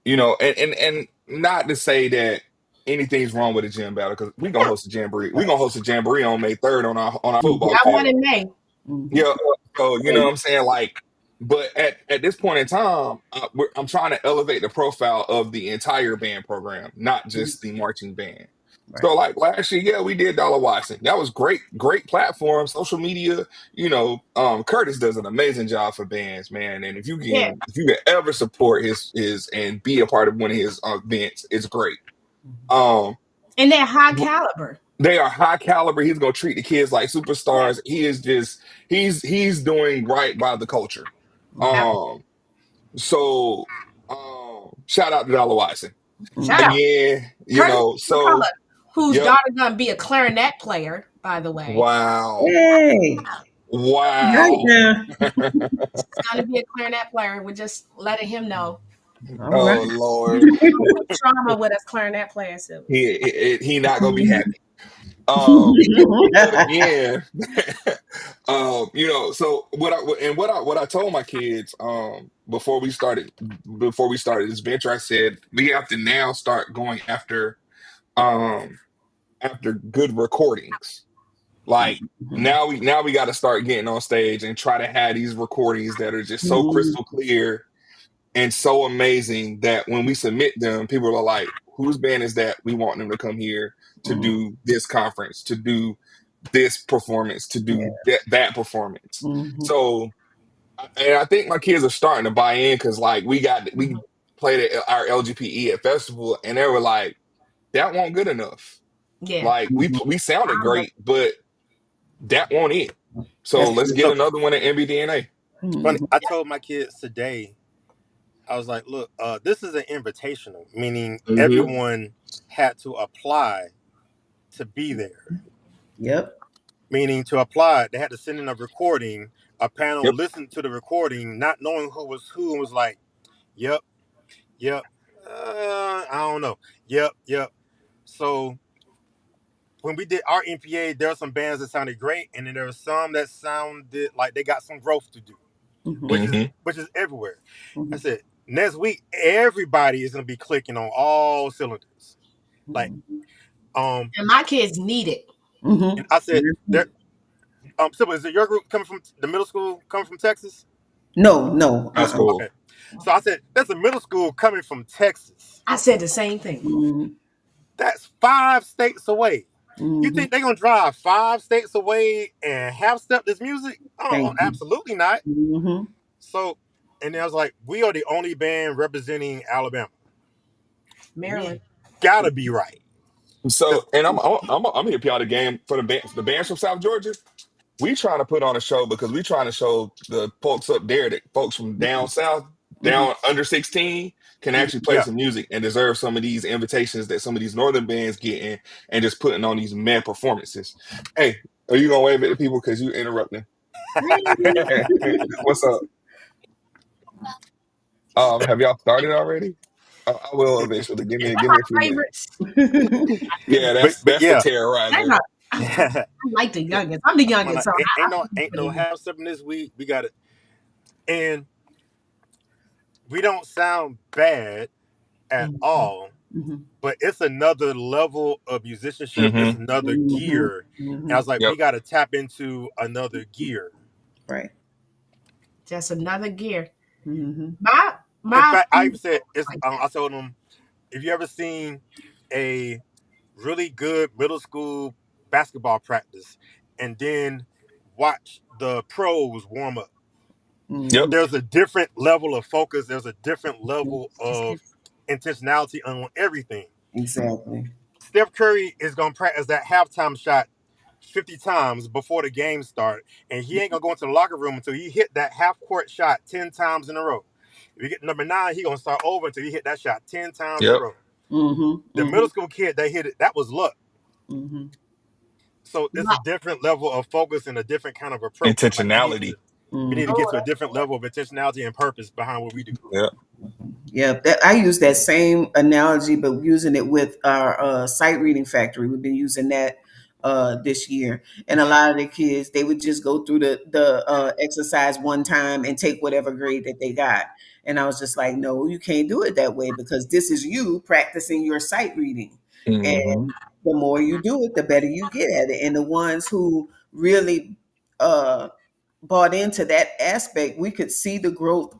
You know, and not to say that anything's wrong with a gym battle because we gonna host a jamboree. We're gonna host a jamboree on May 3rd on our Mm-hmm. football I want field. in May. Mm-hmm. Yeah, so you know what I'm saying, like, but at this point in time, I'm trying to elevate the profile of the entire band program, not just the marching band. Right. So, like last year, yeah, we did Dollar Watson. That was great, great platform, social media. You know, Curtis does an amazing job for bands, man. And Yeah. if you can ever support his and be a part of one of his events, it's great. Mm-hmm. Um, And they're high caliber. they are high caliber. He's gonna treat the kids like superstars. He is just he's doing right by the culture. Mm-hmm. Um, so shout out to Dollar Watson Shout out. Mm-hmm. again. You Curtis know, McCullough, so whose yep. daughter gonna be a clarinet player, by the way. Wow, Hey. Right wow. now. She's gonna be a clarinet player. We're just letting him know. All right. Oh Lord, Trauma with us clarinet players. So. he not gonna be Mm-hmm. happy. But again, you know, so what I told my kids, before we started this venture, I said we have to now start going um, after good recordings. Like now we got to start getting on stage and try to have these recordings that are just so Mm-hmm. crystal clear and so amazing that when we submit them, people are like, whose band is that? We want them to come here to do this conference, to do this performance, to do Yeah. that performance. Mm-hmm. So, and I think my kids are starting to buy in because like we played at our LGPE at festival and they were like, that wasn't good enough. Yeah. Like we sounded great, but that won't it. So That's let's true. get So another one at MBDNA. funny. Mm-hmm. I told my kids today. I was like, look, this is an invitational, meaning Mm-hmm. everyone had to apply to be there. Yep. Meaning to apply, they had to send in a recording. A panel Yep. listened to the recording, not knowing who was who, and was like, "Yep, yep, I don't know, yep, yep." So when we did our NPA, there were some bands that sounded great, and then there were some that sounded like they got some growth to do, Mm-hmm. Mm-hmm. which is everywhere. I Mm-hmm. said next week everybody is gonna be clicking on all cylinders. Like, And my kids need it. and I said Mm-hmm. there. Sybil, is it your group coming from the middle school coming from Texas? No, no. High school. Okay. So I said, that's a middle school coming from Texas. I said the same thing. Mm-hmm. That's 5 states away. You Mm-hmm. think they're going to drive 5 states away and have step this music? Oh, Thank you. absolutely not. Mm-hmm. So, and then I was like, we are the only band representing Alabama. Maryland. We got to be right. So, and I'm here y'all the game for the bands from South Georgia. We trying to put on a show because we trying to show the folks up there that folks from down south, Mm-hmm. down under 16, can actually play Yeah. some music and deserve some of these invitations that some of these northern bands getting and just putting on these mad performances. Hey, are you gonna wave at the people because you interrupting? What's up? Have y'all started already? I will eventually. Give me a few minutes. Favorites. Yeah, But that's the yeah. I'm, terrorizer. not, I like the youngest. I'm the I'm youngest, like, so ain't no half stepping this week. We got it. And we don't sound bad at all. Mhm. but it's another level of musicianship. It's Mm-hmm. another Mhm. gear, and I Mhm. was like, we Yep. got to tap into another gear. Right. Just another gear. Mhm. My In my fact, I even opinion- said it's. I told them, if you ever seen a really good middle school basketball practice, and then watch the pros warm up, Yep. Mhm. there's a different level of focus. There's a different Mhm. level just of intentionality on everything. Exactly. Steph Curry is gonna practice that halftime shot 50 times before the game start, and he ain't gonna go into the locker room until he hit that half court shot 10 times in a row. If you get number 9, he gonna start over until he hit that shot 10 times in a Yep. row. Mhm. The middle Mhm. school kid that hit it, that was luck. Mhm. So it's my, a different level of focus and a different kind of approach. Like Intentionality. we need to Mhm. get oh, to a different level of intentionality and purpose behind what we do. Yep. Yeah, that, I use that same analogy, but using it with our sight reading factory. We've been using that this year, and a lot of the kids they would just go through the exercise one time and take whatever grade that they got. And I was just like, no, you can't do it that way because this is you practicing your sight reading, Mm-hmm. and the more you do it, the better you get at it. And the ones who really uh, bought into that aspect, we could see the growth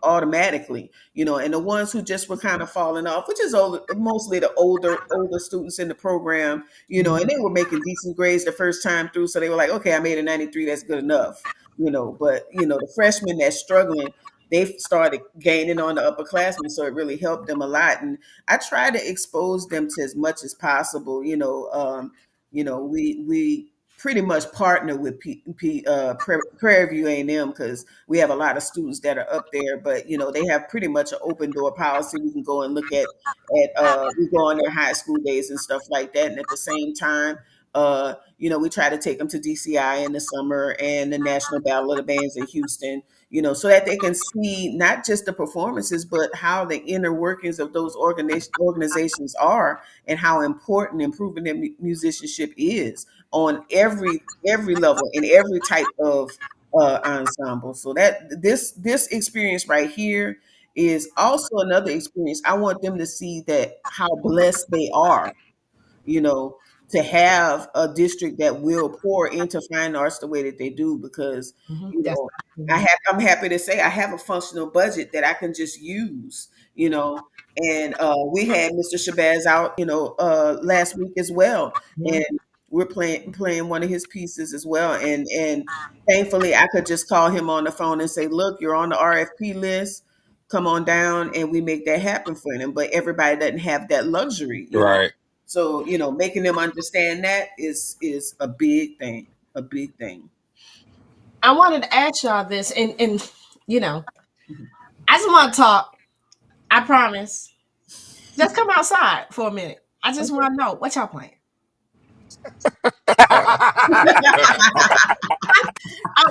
automatically, and the ones who just were kind of falling off, which is mostly the older students in the program, and they were making decent grades the first time through. So they were like, okay, I made a 93, that's good enough, but the freshmen that's struggling, they started gaining on the upperclassmen. So it really helped them a lot. And I try to expose them to as much as possible, we pretty much partner with Prairie View A&M because we have a lot of students that are up there. But they have pretty much an open door policy. We can go and look at we go on their high school days and stuff like that. And at the same time, we try to take them to DCI in the summer and the National Battle of the Bands in Houston. So that they can see not just the performances, but how the inner workings of those organizations are, and how important improving their musicianship is on every level in every type of ensemble. So that this experience right here is also another experience. I want them to see that how blessed they are, you know, to have a district that will pour into fine arts the way that they do, because, you that's know, I'm happy to say I have a functional budget that I can just use, and we had Mr. Shabazz out, last week as well. yeah. And we're playing one of his pieces as well. And thankfully I could just call him on the phone and say, look, you're on the RFP list. Come on down, and we make that happen for them. But everybody doesn't have that luxury. Right. So, making them understand that is a big thing, a big thing. I wanted to ask y'all this, and you know, Mhm. I just want to talk. I promise. Just come outside for a minute. I just Okay. want to know what y'all playing.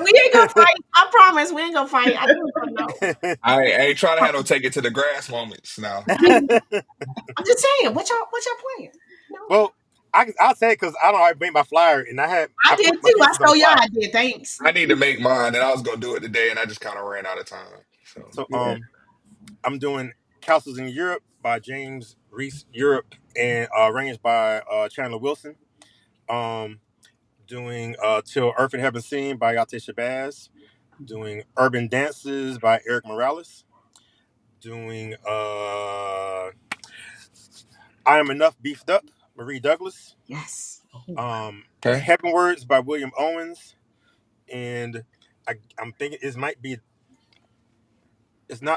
We ain't gonna fight. I promise we ain't gonna fight. I just want to know. I ain't trying to have no take it to the grass moments now. I'm just saying, what y'all playing? No, Well, I'll say because I don't know, I made my flyer and I I did put my too. I pieces on the told y'all flyer. I did. Thanks. I need to make mine, and I was gonna do it today, and I just kind of ran out of time. So So yeah. I'm doing Castles in Europe by James Reese Europe and arranged by Chandler Wilson. Um, doing Till Earth and Heaven Seen by Yate Shabazz. Doing Urban Dances by Eric Morales. Doing I Am Enough Beefed Up, Marie Douglas. Yes. Oh, Okay. Heavenwards by William Owens. And I'm thinking it's not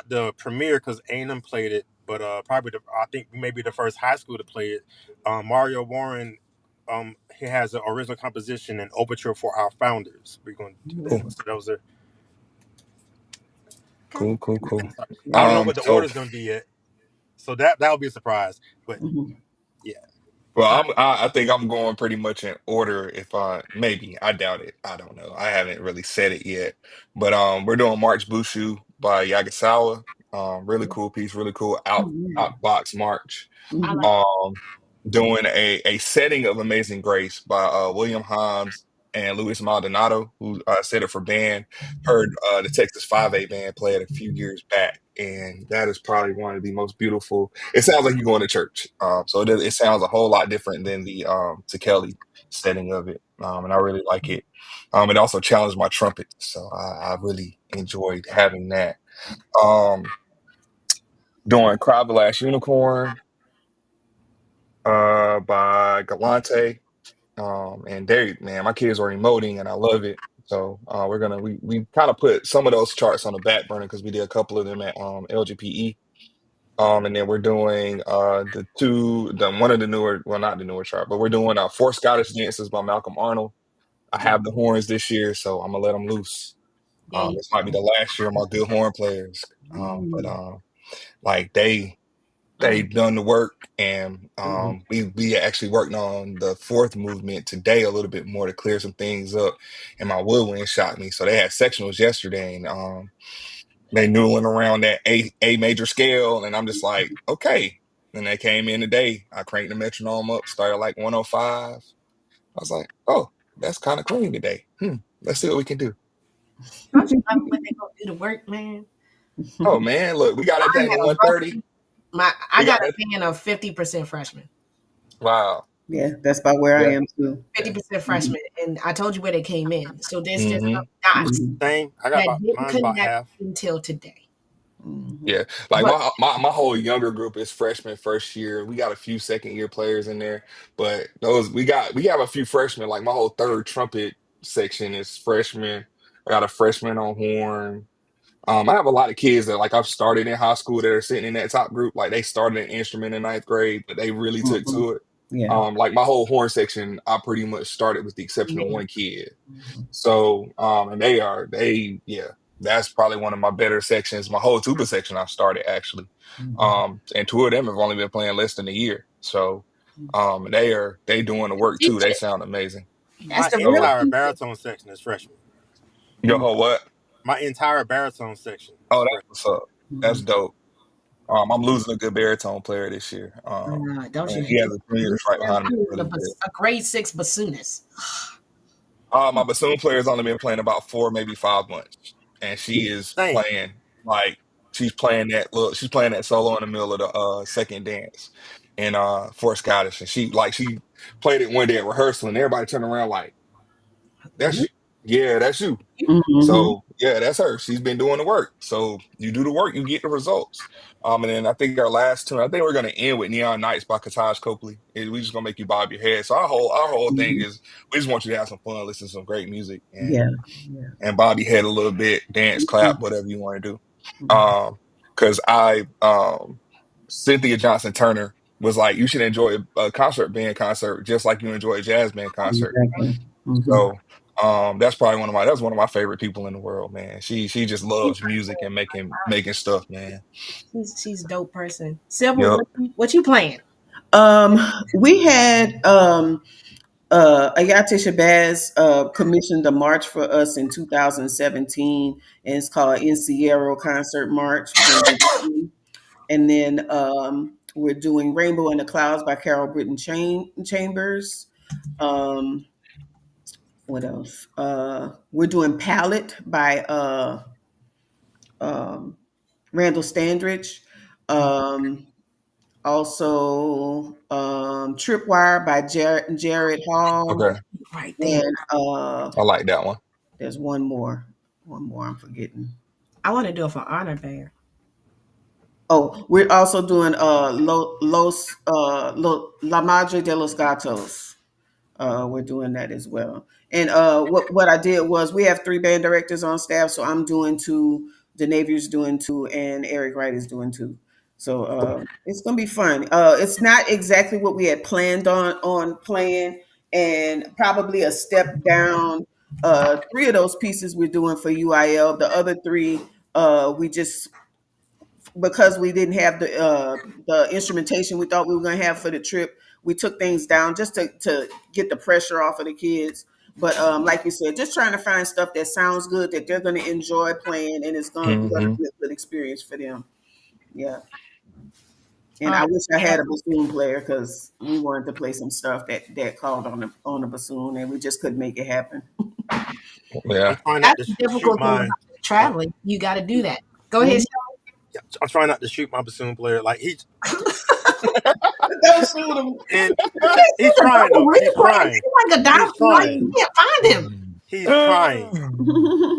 the premiere because A&M played it, but probably I think maybe the first high school to play it. Mario Warren, he has an original composition and overture for our founders. We're going to do that Cool. one. So that was a. okay. Cool. I don't know what the So order is going to be yet, so that'll be a surprise. But Mhm. yeah, well, Uh, I think I'm going pretty much in order. If I maybe I doubt it. I don't know. I haven't really said it yet. But we're doing March Bushu by Yagasawa. Really cool piece. Really cool Mhm. outbox march. I Mhm. like. Um, doing a setting of Amazing Grace by William Hines and Luis Maldonado, who said it for band. Heard the Texas 5A band play it a few years back. and that is probably one of the most beautiful. It sounds like you're going to church. So it sounds a whole lot different than the Kelly setting of it, and I really like it. It also challenged my trumpet, so I really enjoyed having that. Um, Doing Cry the Last Unicorn by Galante. And they, man, my kids are emoting and I love it. So we kind of put some of those charts on the back burner because we did a couple of them at LGPE. And then we're doing one of the newer, well, not the newer chart, but we're doing Four Scottish Dances by Malcolm Arnold. I have the horns this year, so I'm gonna let them loose. Yeah, This might be the last year of my good horn players. But like they've done the work, and we actually worked on the fourth movement today a little bit more to clear some things up, and my woodwind shot me. So they had sectionals yesterday, and they noodling around that A major scale, and I'm just like, okay. And they came in today. I cranked the metronome up, started like 105. I was like, oh, that's kind of clean today. Let's see what we can do. don't you love when they go do the work, man? Oh man, look, we got that thing at 130. I got a band of 50% freshmen. Wow. Yeah, that's about where I Yeah. am too. 50% freshmen, and I told you where they came in. So there's just Mhm. some dots Same. I got that about didn't mine's about connect half. until today. Yeah, like But my whole younger group is freshman first year. We got a few second year players in there, but those we have a few freshmen. Like my whole third trumpet section is freshmen. I got a freshman on horn. I have a lot of kids that like I've started in high school that are sitting in that top group. Like they started an instrument in ninth grade, but they really took to it. Yeah. Like my whole horn section, I pretty much started with the exception of yeah, one kid. So, and yeah, that's probably one of my better sections. My whole tuba section I've started actually. And two of them have only been playing less than a year. So, they doing the work too. They sound amazing. that's My the real So, entire people. baritone section is freshman. your whole what? My entire baritone section Oh, is that's freshman. what's up. That's dope. I'm losing a good baritone player this year. Don't And you he hate has a junior right behind him. Really good. a grade 6 bassoonist? My bassoon player's only been playing about 4, maybe 5 months, and she is Same. playing like she's playing that solo in the middle of the second dance in for Scottish, and she played it one day at rehearsal, and everybody turned around like, that's you. Yeah, that's you. So yeah, that's her. She's been doing the work. So you do the work, you get the results. And then I think our last tune, I think we're gonna end with Neon Nights by Kataj Copley. We just gonna make you bob your head. So our whole thing is we just want you to have some fun, listen to some great music, Yeah. and bob your head a little bit, dance, clap, whatever you want to do. Because Cynthia Johnson Turner was like, you should enjoy a concert band concert just like you enjoy a jazz band concert. Exactly. So that's one of my favorite people in the world, man. She just loves music and making stuff, man. She's a dope person. Sybil, Yep. what you playing? We had Ayate Shabazz commissioned a march for us in 2017, and it's called Encierro Concert March. And then we're doing Rainbow in the Clouds by Carol Britton Chambers. Um, what else? We're doing Palette by Randall Standridge. Um, Also, Tripwire by Jared Hall. Okay. Right there. And I like that one. there's one more. One more I'm forgetting. I want to do it for Honor Bear. Oh, we're also doing La Madre de los Gatos. We're doing that as well. And what I did was we have 3 band directors on staff, so I'm doing 2, Denavier's doing 2, and Eric Wright is doing 2. So it's gonna be fun. It's not exactly what we had planned on playing, and probably a step down. 3 of those pieces we're doing for UIL. The other 3, we just, because we didn't have the instrumentation we thought we were going to have for the trip, we took things down just to get the pressure off of the kids. But like you said, just trying to find stuff that sounds good, that they're going to enjoy playing, and it's going to be Hmm. a good experience for them. Yeah. And All I right. wish I had a bassoon player, because we wanted to play some stuff that called on the bassoon, and we just couldn't make it happen. Yeah. I'm trying not That's to the shoot difficult thing my. about traveling. You got to do that. Go ahead, Shelly. I'm trying not to shoot my bassoon player. Like Don't shoot him. and He's he's a trying double though. reed He's player. trying. He's like a He's diamond. Like trying. you can't find him. He's trying.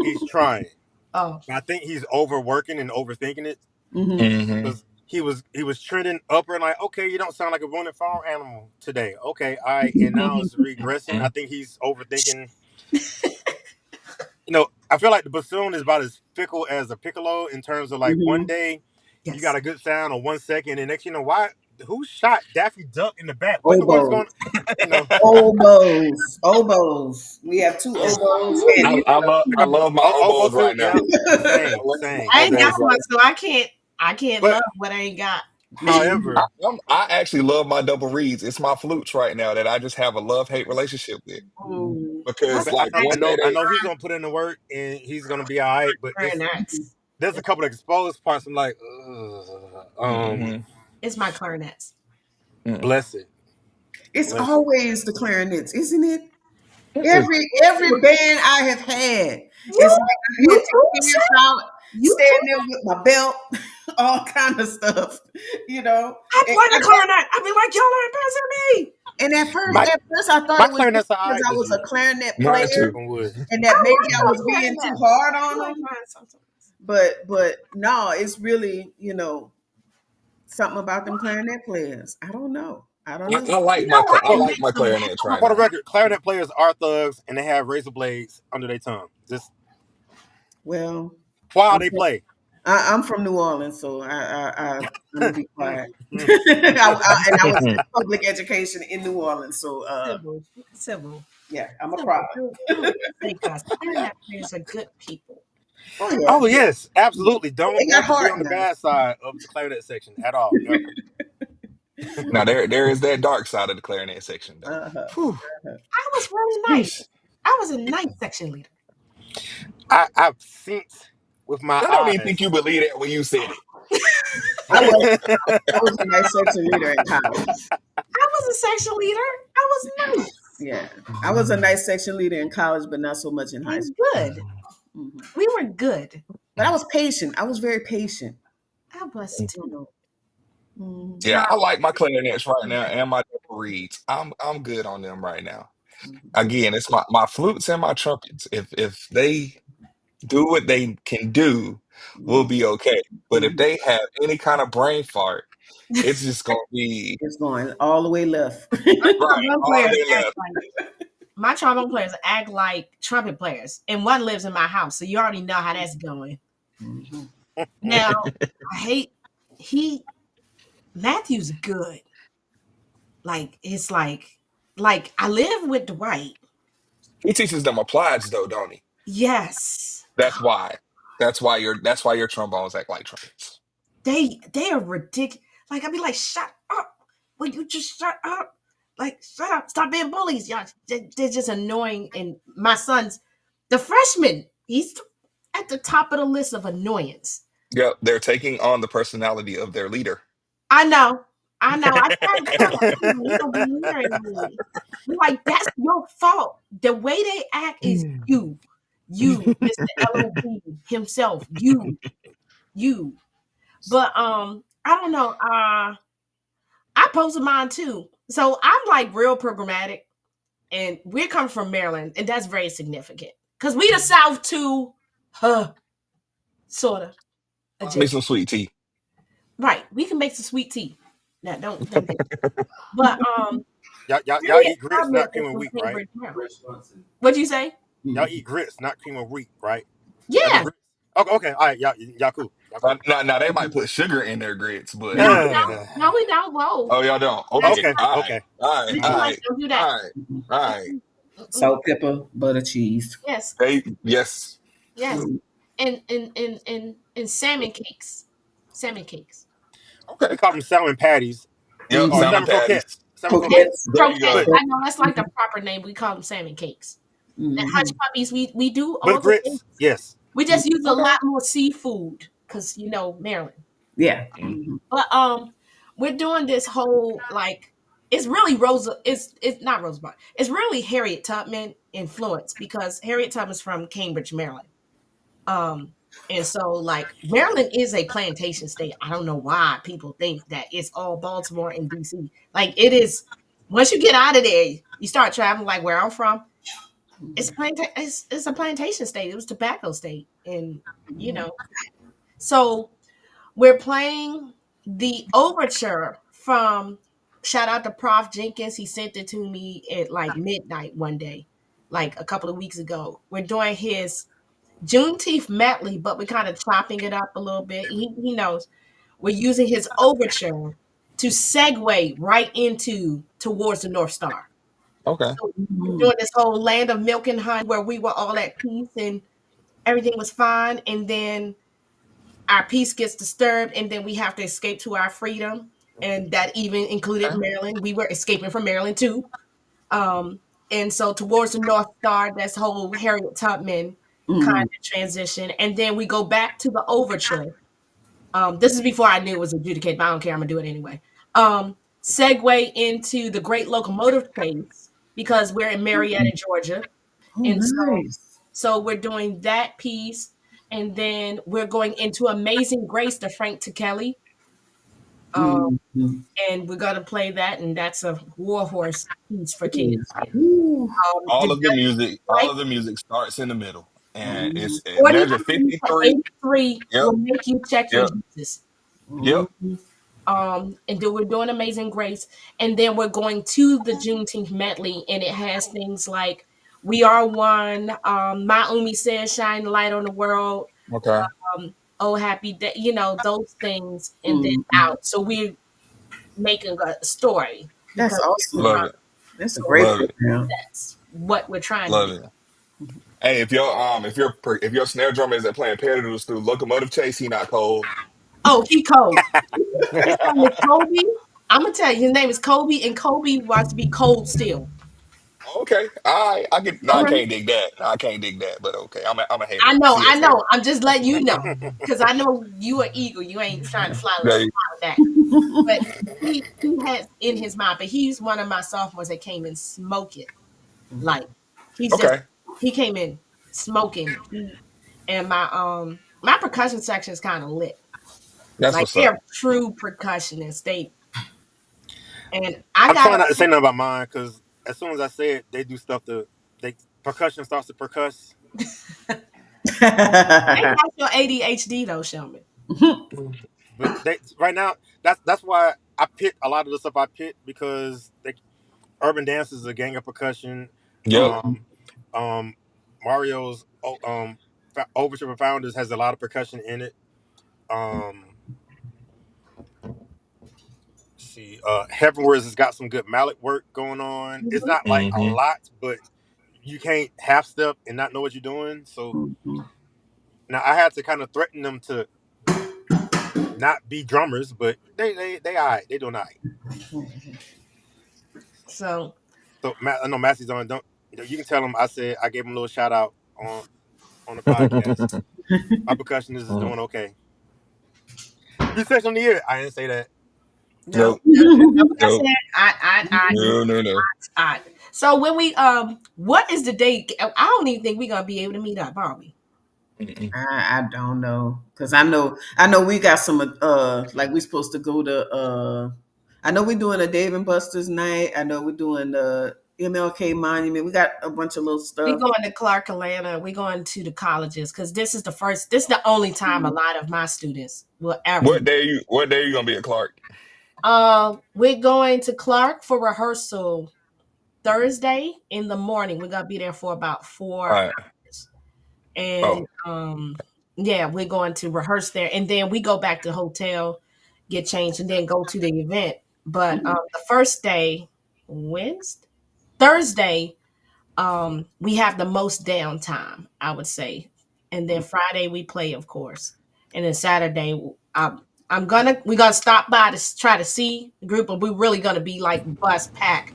He's trying. Oh, I think he's overworking and overthinking it Mhm. because he was trending upper and like, okay, you don't sound like a running farm animal today. Okay, all right, and now it's regressing. I think he's overthinking. I feel like the bassoon is about as fickle as a piccolo in terms of like one day you got yes. a good sound on 1 second, and next why who shot Daffy Duck in the back? What in the world's Oboes. going? You know, Oboes. We have two yeah. oboes, and I love my Oboe oboes too. right now. Yeah, I same, love same. my I ain't got oboes one, right so I can't But love what I ain't got. Mhm. however, I actually love my double reeds. It's my flutes right now that I just have a love hate relationship with Ooh, because what's but the like I one next? day know he's gonna put in the work and he's gonna be all right. But Very nice. there's a couple of exposed parts. I'm like, hmm It's my clarinets. bless it, It's bless it. always the clarinets, isn't it? Mm-mm. Every band I have had, You it's like I had you to too, camp sir? out, You stand too? there with my belt, all kind of stuff, you know. I And, play the clarinet. I be like, y'all ain't passing me. and My at first, I thought my it was just clarinets are all because right I this was a year. clarinet Mine player, too. Knock on wood. and I that maybe like I my was being too clarinet. hard I on like them. mine sometimes. But no, it's really something about them clarinet players. I don't know. I don't know. You know, I I Well, can like mix my them clarinets down. right for the now. record, clarinet players are thugs and they have razor blades under their tongue. Just Well, while I'm they play. I'm from New Orleans, so I'm gonna be Mm, quiet. mm. And I was in public education in New Orleans, so Civil, civil, yeah, I'm a civil. product. Don't think us. Clarinet players are good people. Oh yeah, Oh yes, absolutely. Don't they got ever be heart on the now. bad side of the clarinet section at all. Ever. Now there is that dark side of the clarinet section though. Uh-huh. Whew. I was really nice. Yeesh. I was a nice section leader. I've seen with my I don't even think you eyes. believe that when you said it. I was I was a nice section leader in college. I was a section leader. I was nice Yeah, I was a nice section leader in college, but not so much in high and school. good. Mhm. We were good. But I was patient. I was very patient. I was too. Mhm. Yeah, Now, I like my clarinets right now and my double reeds. I'm good on them right now. Mhm. Again, it's my flutes and my trumpets. If they do what they can do, we'll Mhm. be okay. But if Mhm. they have any kind of brain fart, it's just gonna be It's going all the way left. right. trombone All players day act left. like my trombone players act like trumpet players, and one lives in my house, so you already know how that's going. Mhm. Now, I hate he Matthew's good. Like it's like I live with Dwight. He teaches them applieds though, don't he? Yes, That's why. That's why your trombones act like trumpets. they are ridiculous. Like I'd be like, shut up. Will you just shut up? Like, shut up. Stop being bullies. Y'all, they're just annoying. And my son's the freshman. He's at the top of the list of annoyance. Yep, they're taking on the personality of their leader. I know. I know. I try to tell him, you don't be leadering me. You're like, that's your fault. The way they act is you. You, Mr. LOB himself. You. But I don't know. I posted mine too. So I'm like real programmatic, and we're coming from Maryland, and that's very significant because we the South too, sort of Me adjacent. some sweet tea. Right? We can make some sweet tea. Now, don't get. But y'all Harriet eat grits, Tubman not is cream of from wheat, right? Cambridge, Maryland. What'd you say? Y'all Mhm. eat grits, not cream of wheat, right? Y'all do Yeah. grits. Okay, okay, all right, y'all cool, y'all cool. Now they might put sugar in their grits, but No, we don't. No, we don't. Whoa. oh y'all don't. That's Okay, okay, not. all right, okay. all right, That's all Mm. like right, don't do that. all right, all right. Mm-mm. Salt, pepper, butter, cheese. Yes. They yes. Yes. Mhm. And salmon cakes. Salmon cakes. Okay. We call them salmon patties Yep, or salmon salmon patties. croquettes. Salmon croquettes. Coquettes. There you Croquettes. go. But I know that's like the proper name. We call them salmon cakes. The hush Mhm. puppies, we do but all the things. grits, yes. We just use a Okay. lot more seafood because Maryland. Yeah. Mm. Mhm. But we're doing this whole like it's really Rosa. It's not Roosevelt. It's really Harriet Tubman influence because Harriet Tubman's from Cambridge, Maryland. Um, And so, like, Maryland is a plantation state. I don't know why people think that it's all Baltimore and DC. Like, it is. Once you get out of there, you start traveling. Like where I'm from, it's a plantation state. It was tobacco state, and you know. So we're playing the overture from. Shout out to Prof Jenkins. He sent it to me at like midnight one day, like a couple of weeks ago. We're doing his Juneteenth medley, but we're kind of chopping it up a little bit. He knows we're using his overture to segue right into Towards the North Star. Okay. So we're doing this whole land of milk and honey where we were all at peace and everything was fine. And then our peace gets disturbed and then we have to escape to our freedom. And that even included Okay. Maryland. We were escaping from Maryland too. Um, and so Towards the North Star, that's whole Harriet Tubman kind Mm. of transition. And then we go back to the overture. This is before I knew it was adjudicated, but I don't care. I'm gonna do it anyway. Segue into the Great Locomotive Chase because we're in Marietta, Georgia, Oh, and nice. so we're doing that piece, and then we're going into Amazing Grace to Frank Kelly, Mm-hmm. and we're gonna play that, and that's a warhorse piece for kids. Ooh. The All Life of the music starts in the middle, and Mm-hmm. there's a 43 to 53. 83 Yep. will make you check your Yep. juices. Yep. And then we're doing Amazing Grace, and then we're going to the Juneteenth medley, and it has things like "We Are One," "My Umi Says," "Shine the Light on the World," Okay. "Oh Happy Day," those things, and then Mm-hmm. out. So we're making a story That's because awesome. Love it. That's a so great Love it. program. that's what we're trying to do. Love it. Hey, if your snare drummer isn't playing paradiddles through Locomotive Chase, he not cold. Oh, he cold. His name is Kobe. I'm gonna tell you, his name is Kobe, and Kobe wants to be cold still. Okay. All right. I get. No, I Okay. can't dig that. No, I can't dig that. But okay. I'm a hater. I know, I CSA. know. I'm just letting you know because I know you are eagle. You ain't trying to fly Yeah. with that. But he has in his mind. But he's one of my sophomores that came in smoking. Like he's just Okay. he came in smoking. And my percussion section is kind of lit. That's Like what's up. they're true percussionists. And I I'm got trying not to say nothing about mine because as soon as I say it, they do stuff to they percussion starts to percuss. they got your ADHD though, Shelman. But they right now that's why I pit a lot of the stuff I pit because urban dance is a gang of percussion. Yep. Um, um, Mario's Overture for Founders has a lot of percussion in it. Um, see, Heavenwards has got some good mallet work going on. It's not like a Mm-hmm. lot, but you can't half step and not know what you're doing. So now I had to kind of threaten them to not be drummers, but they all right. They doing all right. So So I know Massey's on. Don't you can tell him I said I gave him a little shout out on the podcast. My percussionist is doing okay. Musician of the year. I didn't say that. no, Nope. like I said, Nope. No. No. No. I. So when we what is the date? I don't even think we're gonna be able to meet up, are we? Mm-mm. I don't know because I know we got some like we supposed to go to I know we're doing a Dave and Buster's night. I know we're doing the MLK Monument. We got a bunch of little We stuff. going to Clark Atlanta. We going to the colleges because this is the only time a lot of my students will ever. What day are you gonna be at Clark? We're going to Clark for rehearsal Thursday in the morning. We're gonna be there for about All 4 right. hours. And Oh. yeah, we're going to rehearse there, and then we go back to the hotel, get changed, and then go to the event. But the first day, Wednesday, Thursday, we have the most downtime, I would say, and then Friday we play, of course, and then Saturday, we're gonna stop by to try to see the group, but we're really gonna be like bus pack,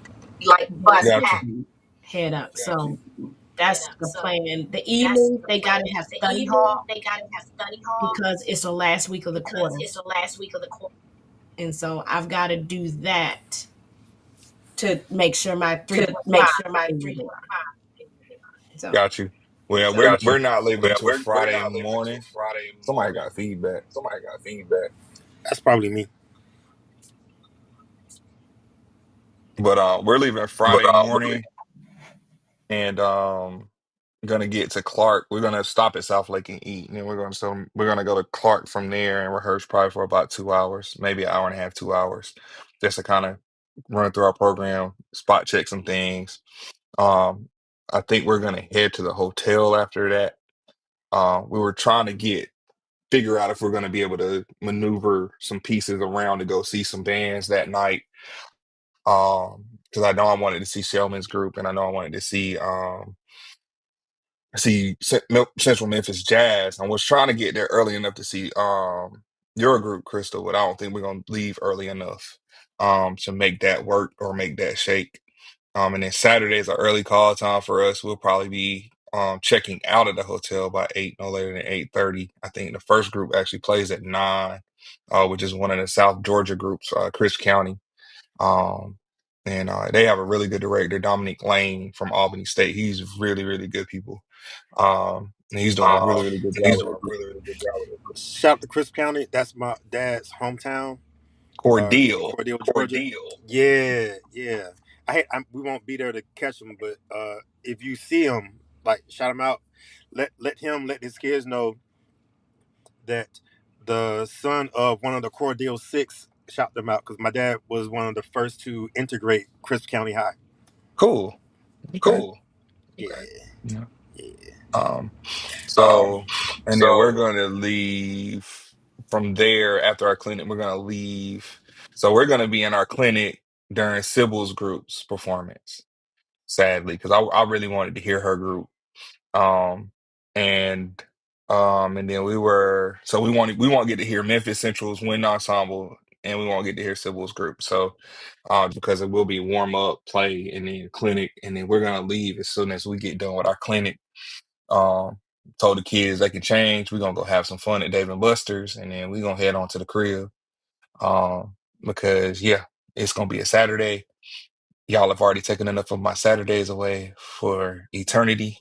Gotcha. head up. So that's the plan. The evening they gotta have study hall because it's the last week of the quarter. And so I've got to do that to make sure my 3.5. So Got you. Well, Got you. we're not leaving Well, until we're Friday not leaving until morning. Friday Somebody morning. got feedback. Somebody got feedback. That's probably me. But we're leaving But Friday we're leaving. morning and gonna get to Clark. We're gonna stop at South Lake and eat, and then we're gonna go to Clark from there and rehearse probably for about 2 hours, maybe an hour and a half, 2 hours, just to kind of run through our program, spot check some things. Um, I think we're gonna head to the hotel after that. We were trying to figure out if we're gonna be able to maneuver some pieces around to go see some bands that night. Because I know I wanted to see Shellman's group, and I know I wanted to see Central Memphis Jazz. I was trying to get there early enough to see your group, Krystal, but I don't think we're gonna leave early enough to make that work or make that shake. And then Saturday is an early call time for us. We'll probably be checking out of the hotel by 8, no later than 8:30. I think the first group actually plays at 9, which is one of the South Georgia groups, Chris County. Um, and they have a really good director, Dominic Lane from Albany State. He's really, really good people. And he's doing a really, really good job He's with doing it. a really, really good job with it. Shout out to Crisp County. That's my dad's hometown. Cordeal. Cordele, Georgia. Yeah, yeah. We won't be there to catch him, but if you see him, like shout him out. Let his kids know that the son of one of the Cordele Six shout them out because my dad was one of the first to integrate Crisp County High. Cool. Okay. Cool. Yeah, Yeah. yeah. Um, Um, so, and then we're so going to leave from there after our clinic. We're going to leave. So we're going to be in our clinic during Sybil's group's performance, sadly, because I really wanted to hear her group. Um, and and then we won't get to hear Memphis Central's wind ensemble, and we won't get to hear Sybil's group. So, because it will be warm up, play, and then clinic, and then we're gonna leave as soon as we get done with our clinic. Um, told the kids they can change. We're gonna go have some fun at Dave and Buster's, and then we're gonna head on to the crib. Because yeah, it's gonna be a Saturday. Y'all have already taken enough of my Saturdays away for eternity.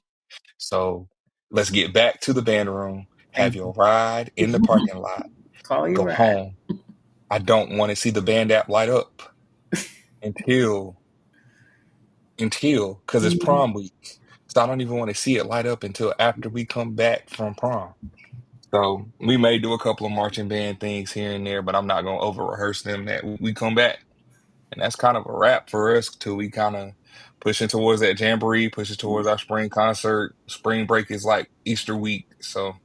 So let's get back to the band room, have Thank your you. ride in the parking lot, Call you go right. home. I don't want to see the band app light up until because it's Mhm. prom week. So I don't even want to see it light up until after we come back from prom. So we may do a couple of marching band things here and there, but I'm not gonna over rehearse them that we come back. And that's kind of a wrap for us till we kind of pushing towards that jamboree, pushing towards our spring concert. Spring break is like Easter week. So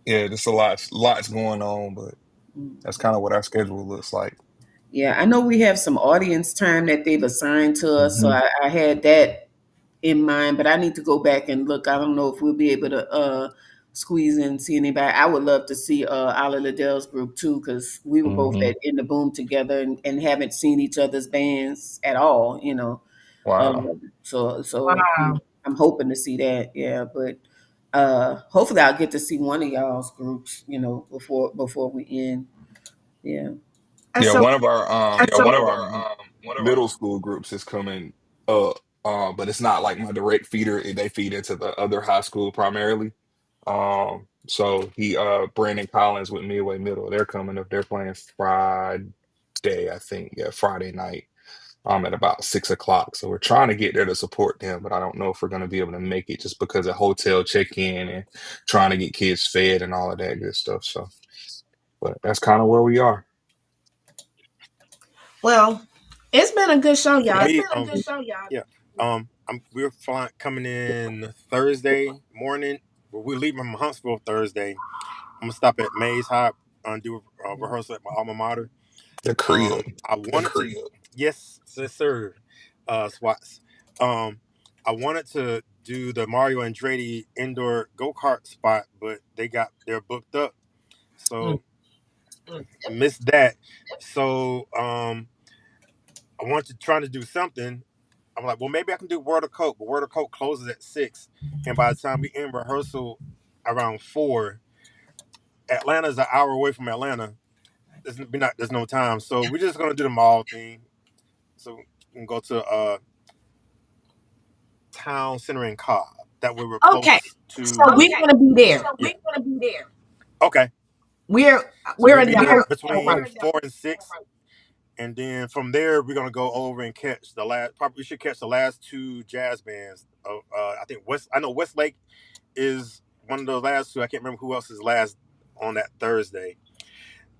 yeah, there's lots going on, but that's kind of what our schedule looks like. Yeah, I know we have some audience time that they've assigned to us, so Hmm. I had that in mind, but I need to go back and look. I don't know if we'll be able to squeeze in and see anybody. I would love to see Ala Liddell's group too, because we were both Hmm. at In the Boom together and haven't seen each other's bands at all, you know. Wow. Wow. I'm hoping to see that, yeah. But hopefully I'll get to see one of y'all's groups, you know, before we end. Yeah. And Yeah, so, one of our One of our middle school groups is coming up, but it's not like my direct feeder. They feed into the other high school primarily. So Brandon Collins with Midway Middle, they're coming up. They're playing Friday, I think. Yeah, Friday night. At about 6 o'clock. So we're trying to get there to support them, but I don't know if we're going to be able to make it just because of hotel check-in and trying to get kids fed and all of that good stuff. So, but that's kind of where we are. well, it's been a good show, for y'all. me. Yeah. We're flying coming in Thursday morning. Well, we're leaving from Huntsville Thursday. I'm gonna stop at Mays High and do a rehearsal at my alma mater. The crib. I wanted to, yes, sir, SWATs. I wanted to do the Mario Andretti indoor go kart spot, but they're booked up, Mm. so missed that. So I wanted to try to do something. I'm like, well, maybe I can do World of Coke, but World of Coke closes at 6, and by the time we end rehearsal around 4, Atlanta's an hour away from Atlanta. There's no time, so we're just gonna do the mall thing. So we can go to town center in Cobb. That way we're Okay, close so to. we're gonna be there. Yeah. Okay. We're So we're we'll in be the there hotel between room. 4 and 6, and then from there we're gonna go over and catch the last. Probably we should catch the last two jazz bands. I think West. I know Westlake is one of the last two. I can't remember who else is last on that Thursday.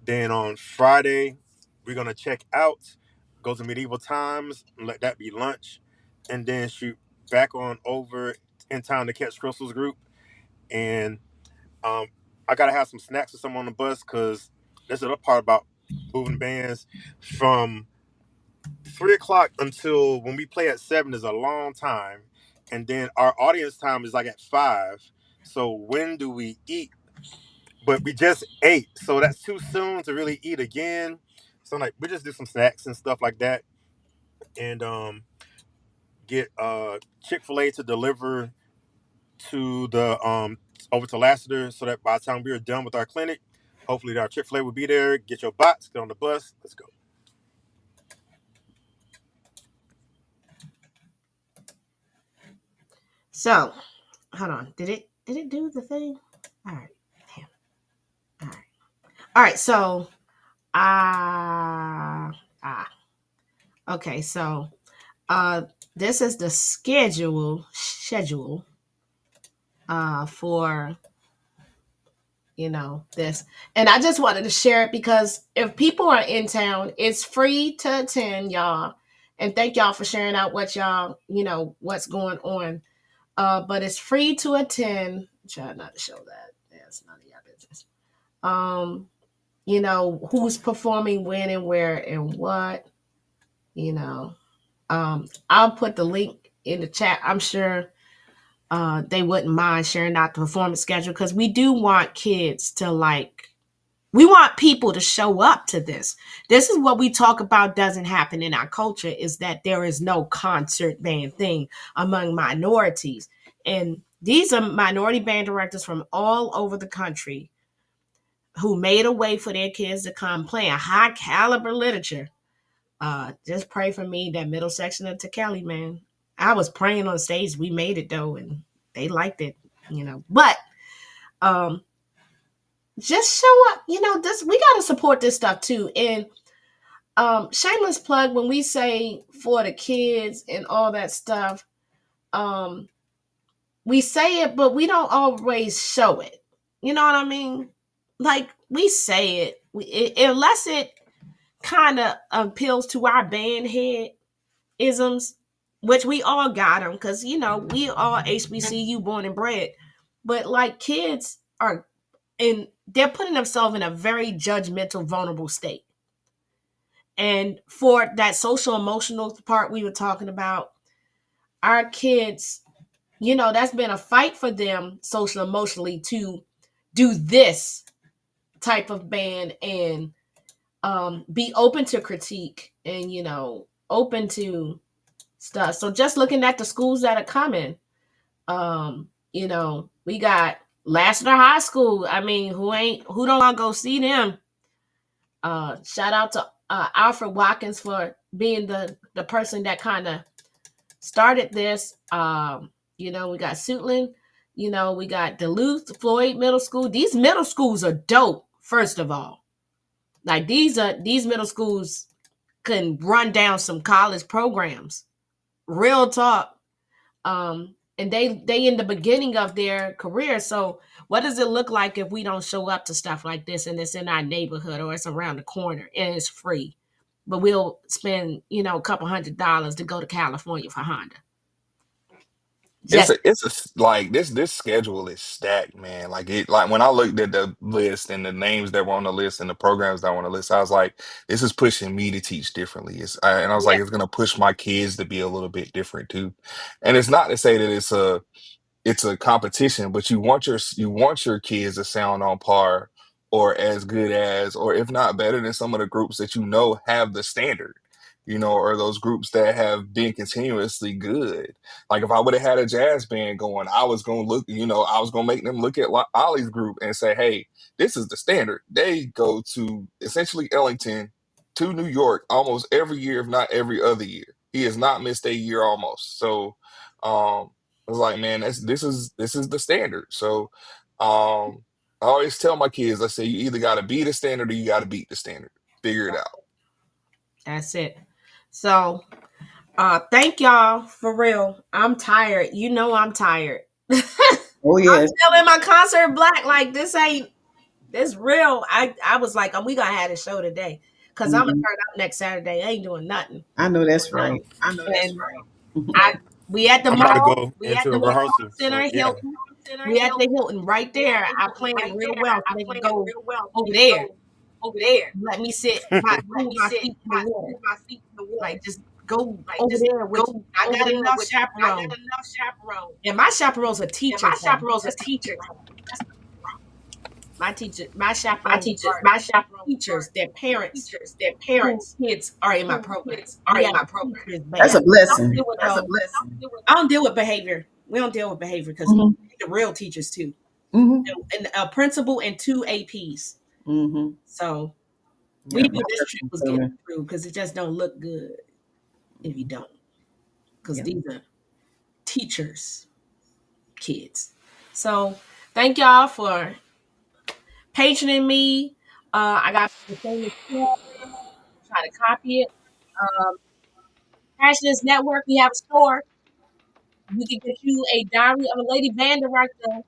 Then on Friday, we're gonna check out, go to Medieval Times, and let that be lunch, and then shoot back on over in time to catch Crystal's group. And um, I gotta have some snacks or something on the bus because that's the other part about moving bands from 3 o'clock until when we play at 7 is a long time, and then our audience time is like at 5. So when do we eat? But we just ate, so that's too soon to really eat again. So like we just do some snacks and stuff like that, and get Chick-fil-A to deliver to the over to Lassiter, so that by the time we are done with our clinic, hopefully our Chick-fil-A will be there. Get your box, get on the bus, let's go. So, hold on. Did it do the thing? All right. Damn. All right. All right. So, ah. Okay. So, uh, this is the schedule for this, and I just wanted to share it because if people are in town, it's free to attend, y'all, and thank y'all for sharing out what y'all what's going on. But it's free to attend. Try not to show that. That's none of your business. Who's performing when and where and what. You know, I'll put the link in the chat. I'm sure they wouldn't mind sharing out the performance schedule because we do want kids to we want people to show up to this. This is what we talk about doesn't happen in our culture is that there is no concert band thing among minorities. And these are minority band directors from all over the country who made a way for their kids to come playing high caliber literature. Just pray for me, that middle section of Tekeli, man. I was praying on stage. We made it though, and they liked it, But um, just show up. This we gotta support this stuff too. And shameless plug when we say for the kids and all that stuff, we say it, but we don't always show it. You know what I mean? Like we say unless it kind of appeals to our band head isms, which we all got them because we all HBCU born and bred. But like kids are and they're putting themselves in a very judgmental, vulnerable state. And for that social emotional part we were talking about, our kids, that's been a fight for them social emotionally to do this type of band and be open to critique and, open to stuff. So just looking at the schools that are coming, we got Lassiter High School. I mean, who don't want to go see them? Shout out to Alfred Watkins for being the person that kind of started this. We got Suitland, we got Duluth, Floyd Middle School. These middle schools are dope, first of all. Like these middle schools can run down some college programs. Real talk. And they in the beginning of their career. So what does it look like if we don't show up to stuff like this and it's in our neighborhood or it's around the corner and it's free? But we'll spend, a couple $100 to go to California for Honda. Just Like this schedule is stacked, man. Like when I looked at the list and the names that were on the list and the programs that were on the list, I was like, this is pushing me to teach differently. And I was yeah. like, it's gonna push my kids to be a little bit different too. And it's not to say that it's a competition, but you want your kids to sound on par or as good as, or if not better than some of the groups that have the standard, or those groups that have been continuously good. Like if I would have had a jazz band going, I was gonna I was gonna make them look at Ollie's group and say, hey, this is the standard. They go to essentially Ellington to New York almost every year, if not every other year. He has not missed a year almost. So I was like, man, this is the standard. So I always tell my kids, I say, you either got to be the standard or you got to beat the standard. Figure it out. That's it. So, thank y'all for real. I'm tired. You know I'm tired. Oh I'm yes. still in my concert black. Like this ain't this real. I was like, we gonna have a show today because I'm gonna Mhm. turn up next Saturday. I ain't doing nothing. I know that's right. And I we at the I'm about to mall. go We at into the a Marriott rehearsal. Center So yeah. Hilton. We at the Hilton right there. I planned real well so they can go over there. Let me sit my move my feet in the water. Like just go over there with you. I got enough chaperones. And my chaperones are teachers. Now. That's my chaperones are teachers. Their parents who kids are in my program. We have teachers, That's a baby. blessing. I don't deal with behavior. We don't deal with behavior because Mhm. the real teachers too. Mhm. And a principal and 2 APs. Mhm. So we Yeah, knew my this trip husband's was getting coming. through because it just don't look good if you don't. Because Yeah. these are teachers' kids. So thank y'all for patroning me. I got the famous club, try to copy it. Passionate Network, we have a store. We can get you a Diary of a Lady Band Director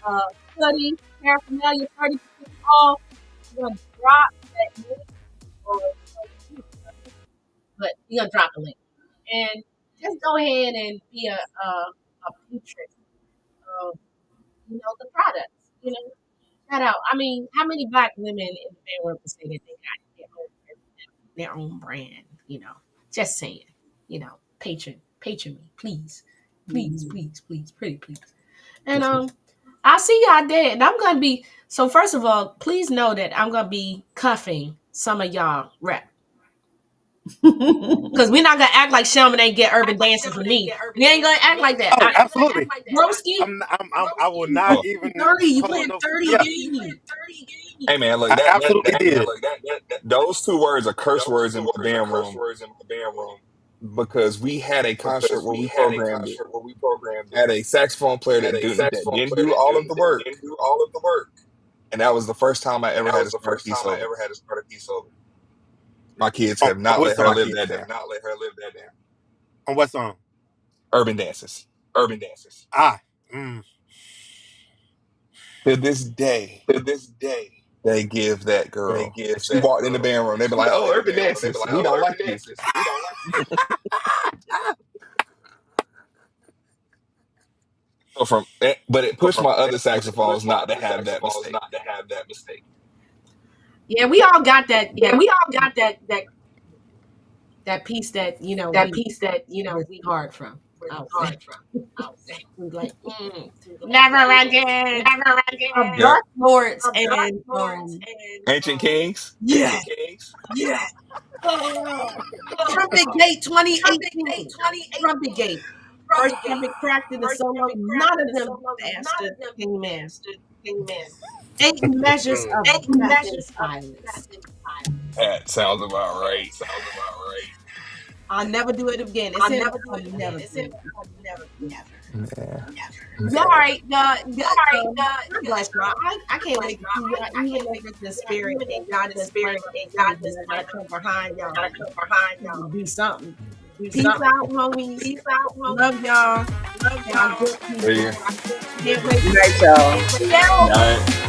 uh, hoodie, paraphernalia, 30% off. We're gonna drop that link, or but we're gonna drop the link, and just go ahead and be a patron of the products. Shout out. I mean, how many black women in the band world can say that they got their own brand? Just saying. Patron me, please, please, please, please, pretty please. And I'll see y'all there. And I'm gonna be so. First of all, please know that I'm gonna be cuffing some of y'all rep because we're not gonna act like Shelman ain't get urban dancing from me. We ain't gonna act like that. Oh, absolutely. Broski, I will not Oh, even 30. You hold playing no. 30 Yeah, games. hey man, look I absolutely that did. those two words are curse words in my band room because we had a concert where we programmed it. Had a saxophone player that didn't do all of the work, and that was the first time I ever had to start a key solo. My kids On have not what let her song? live that down. On what song? Urban dances. Ah. Mm. To this day, they give that girl. If she walked in the band room, they'd be like, "Oh, urban dances. We don't like you." So but it pushed my other saxophones not to have that mistake. Yeah, we all got that. Yeah, that piece that was hard from. I would say. We like never again. Yep. Dark Lords and Ancient Kings. yeah, Trumpet Gate 2018. Trumpet Gate. First trumpet cracked in the solo. None of them bastards came in. 8 measures of death in silence. That sounds about right. I'll never do it again. It's in I'll never do it. Never. Yeah. Yeah, all right. God bless y'all. I can't wait to see y'all, even if it's the spirit and God is playing and I gotta come behind y'all and do something. Peace out, homies. Love y'all. Y'all good See people. ya. Can't wait Good to night, y'all. see y'all. All right.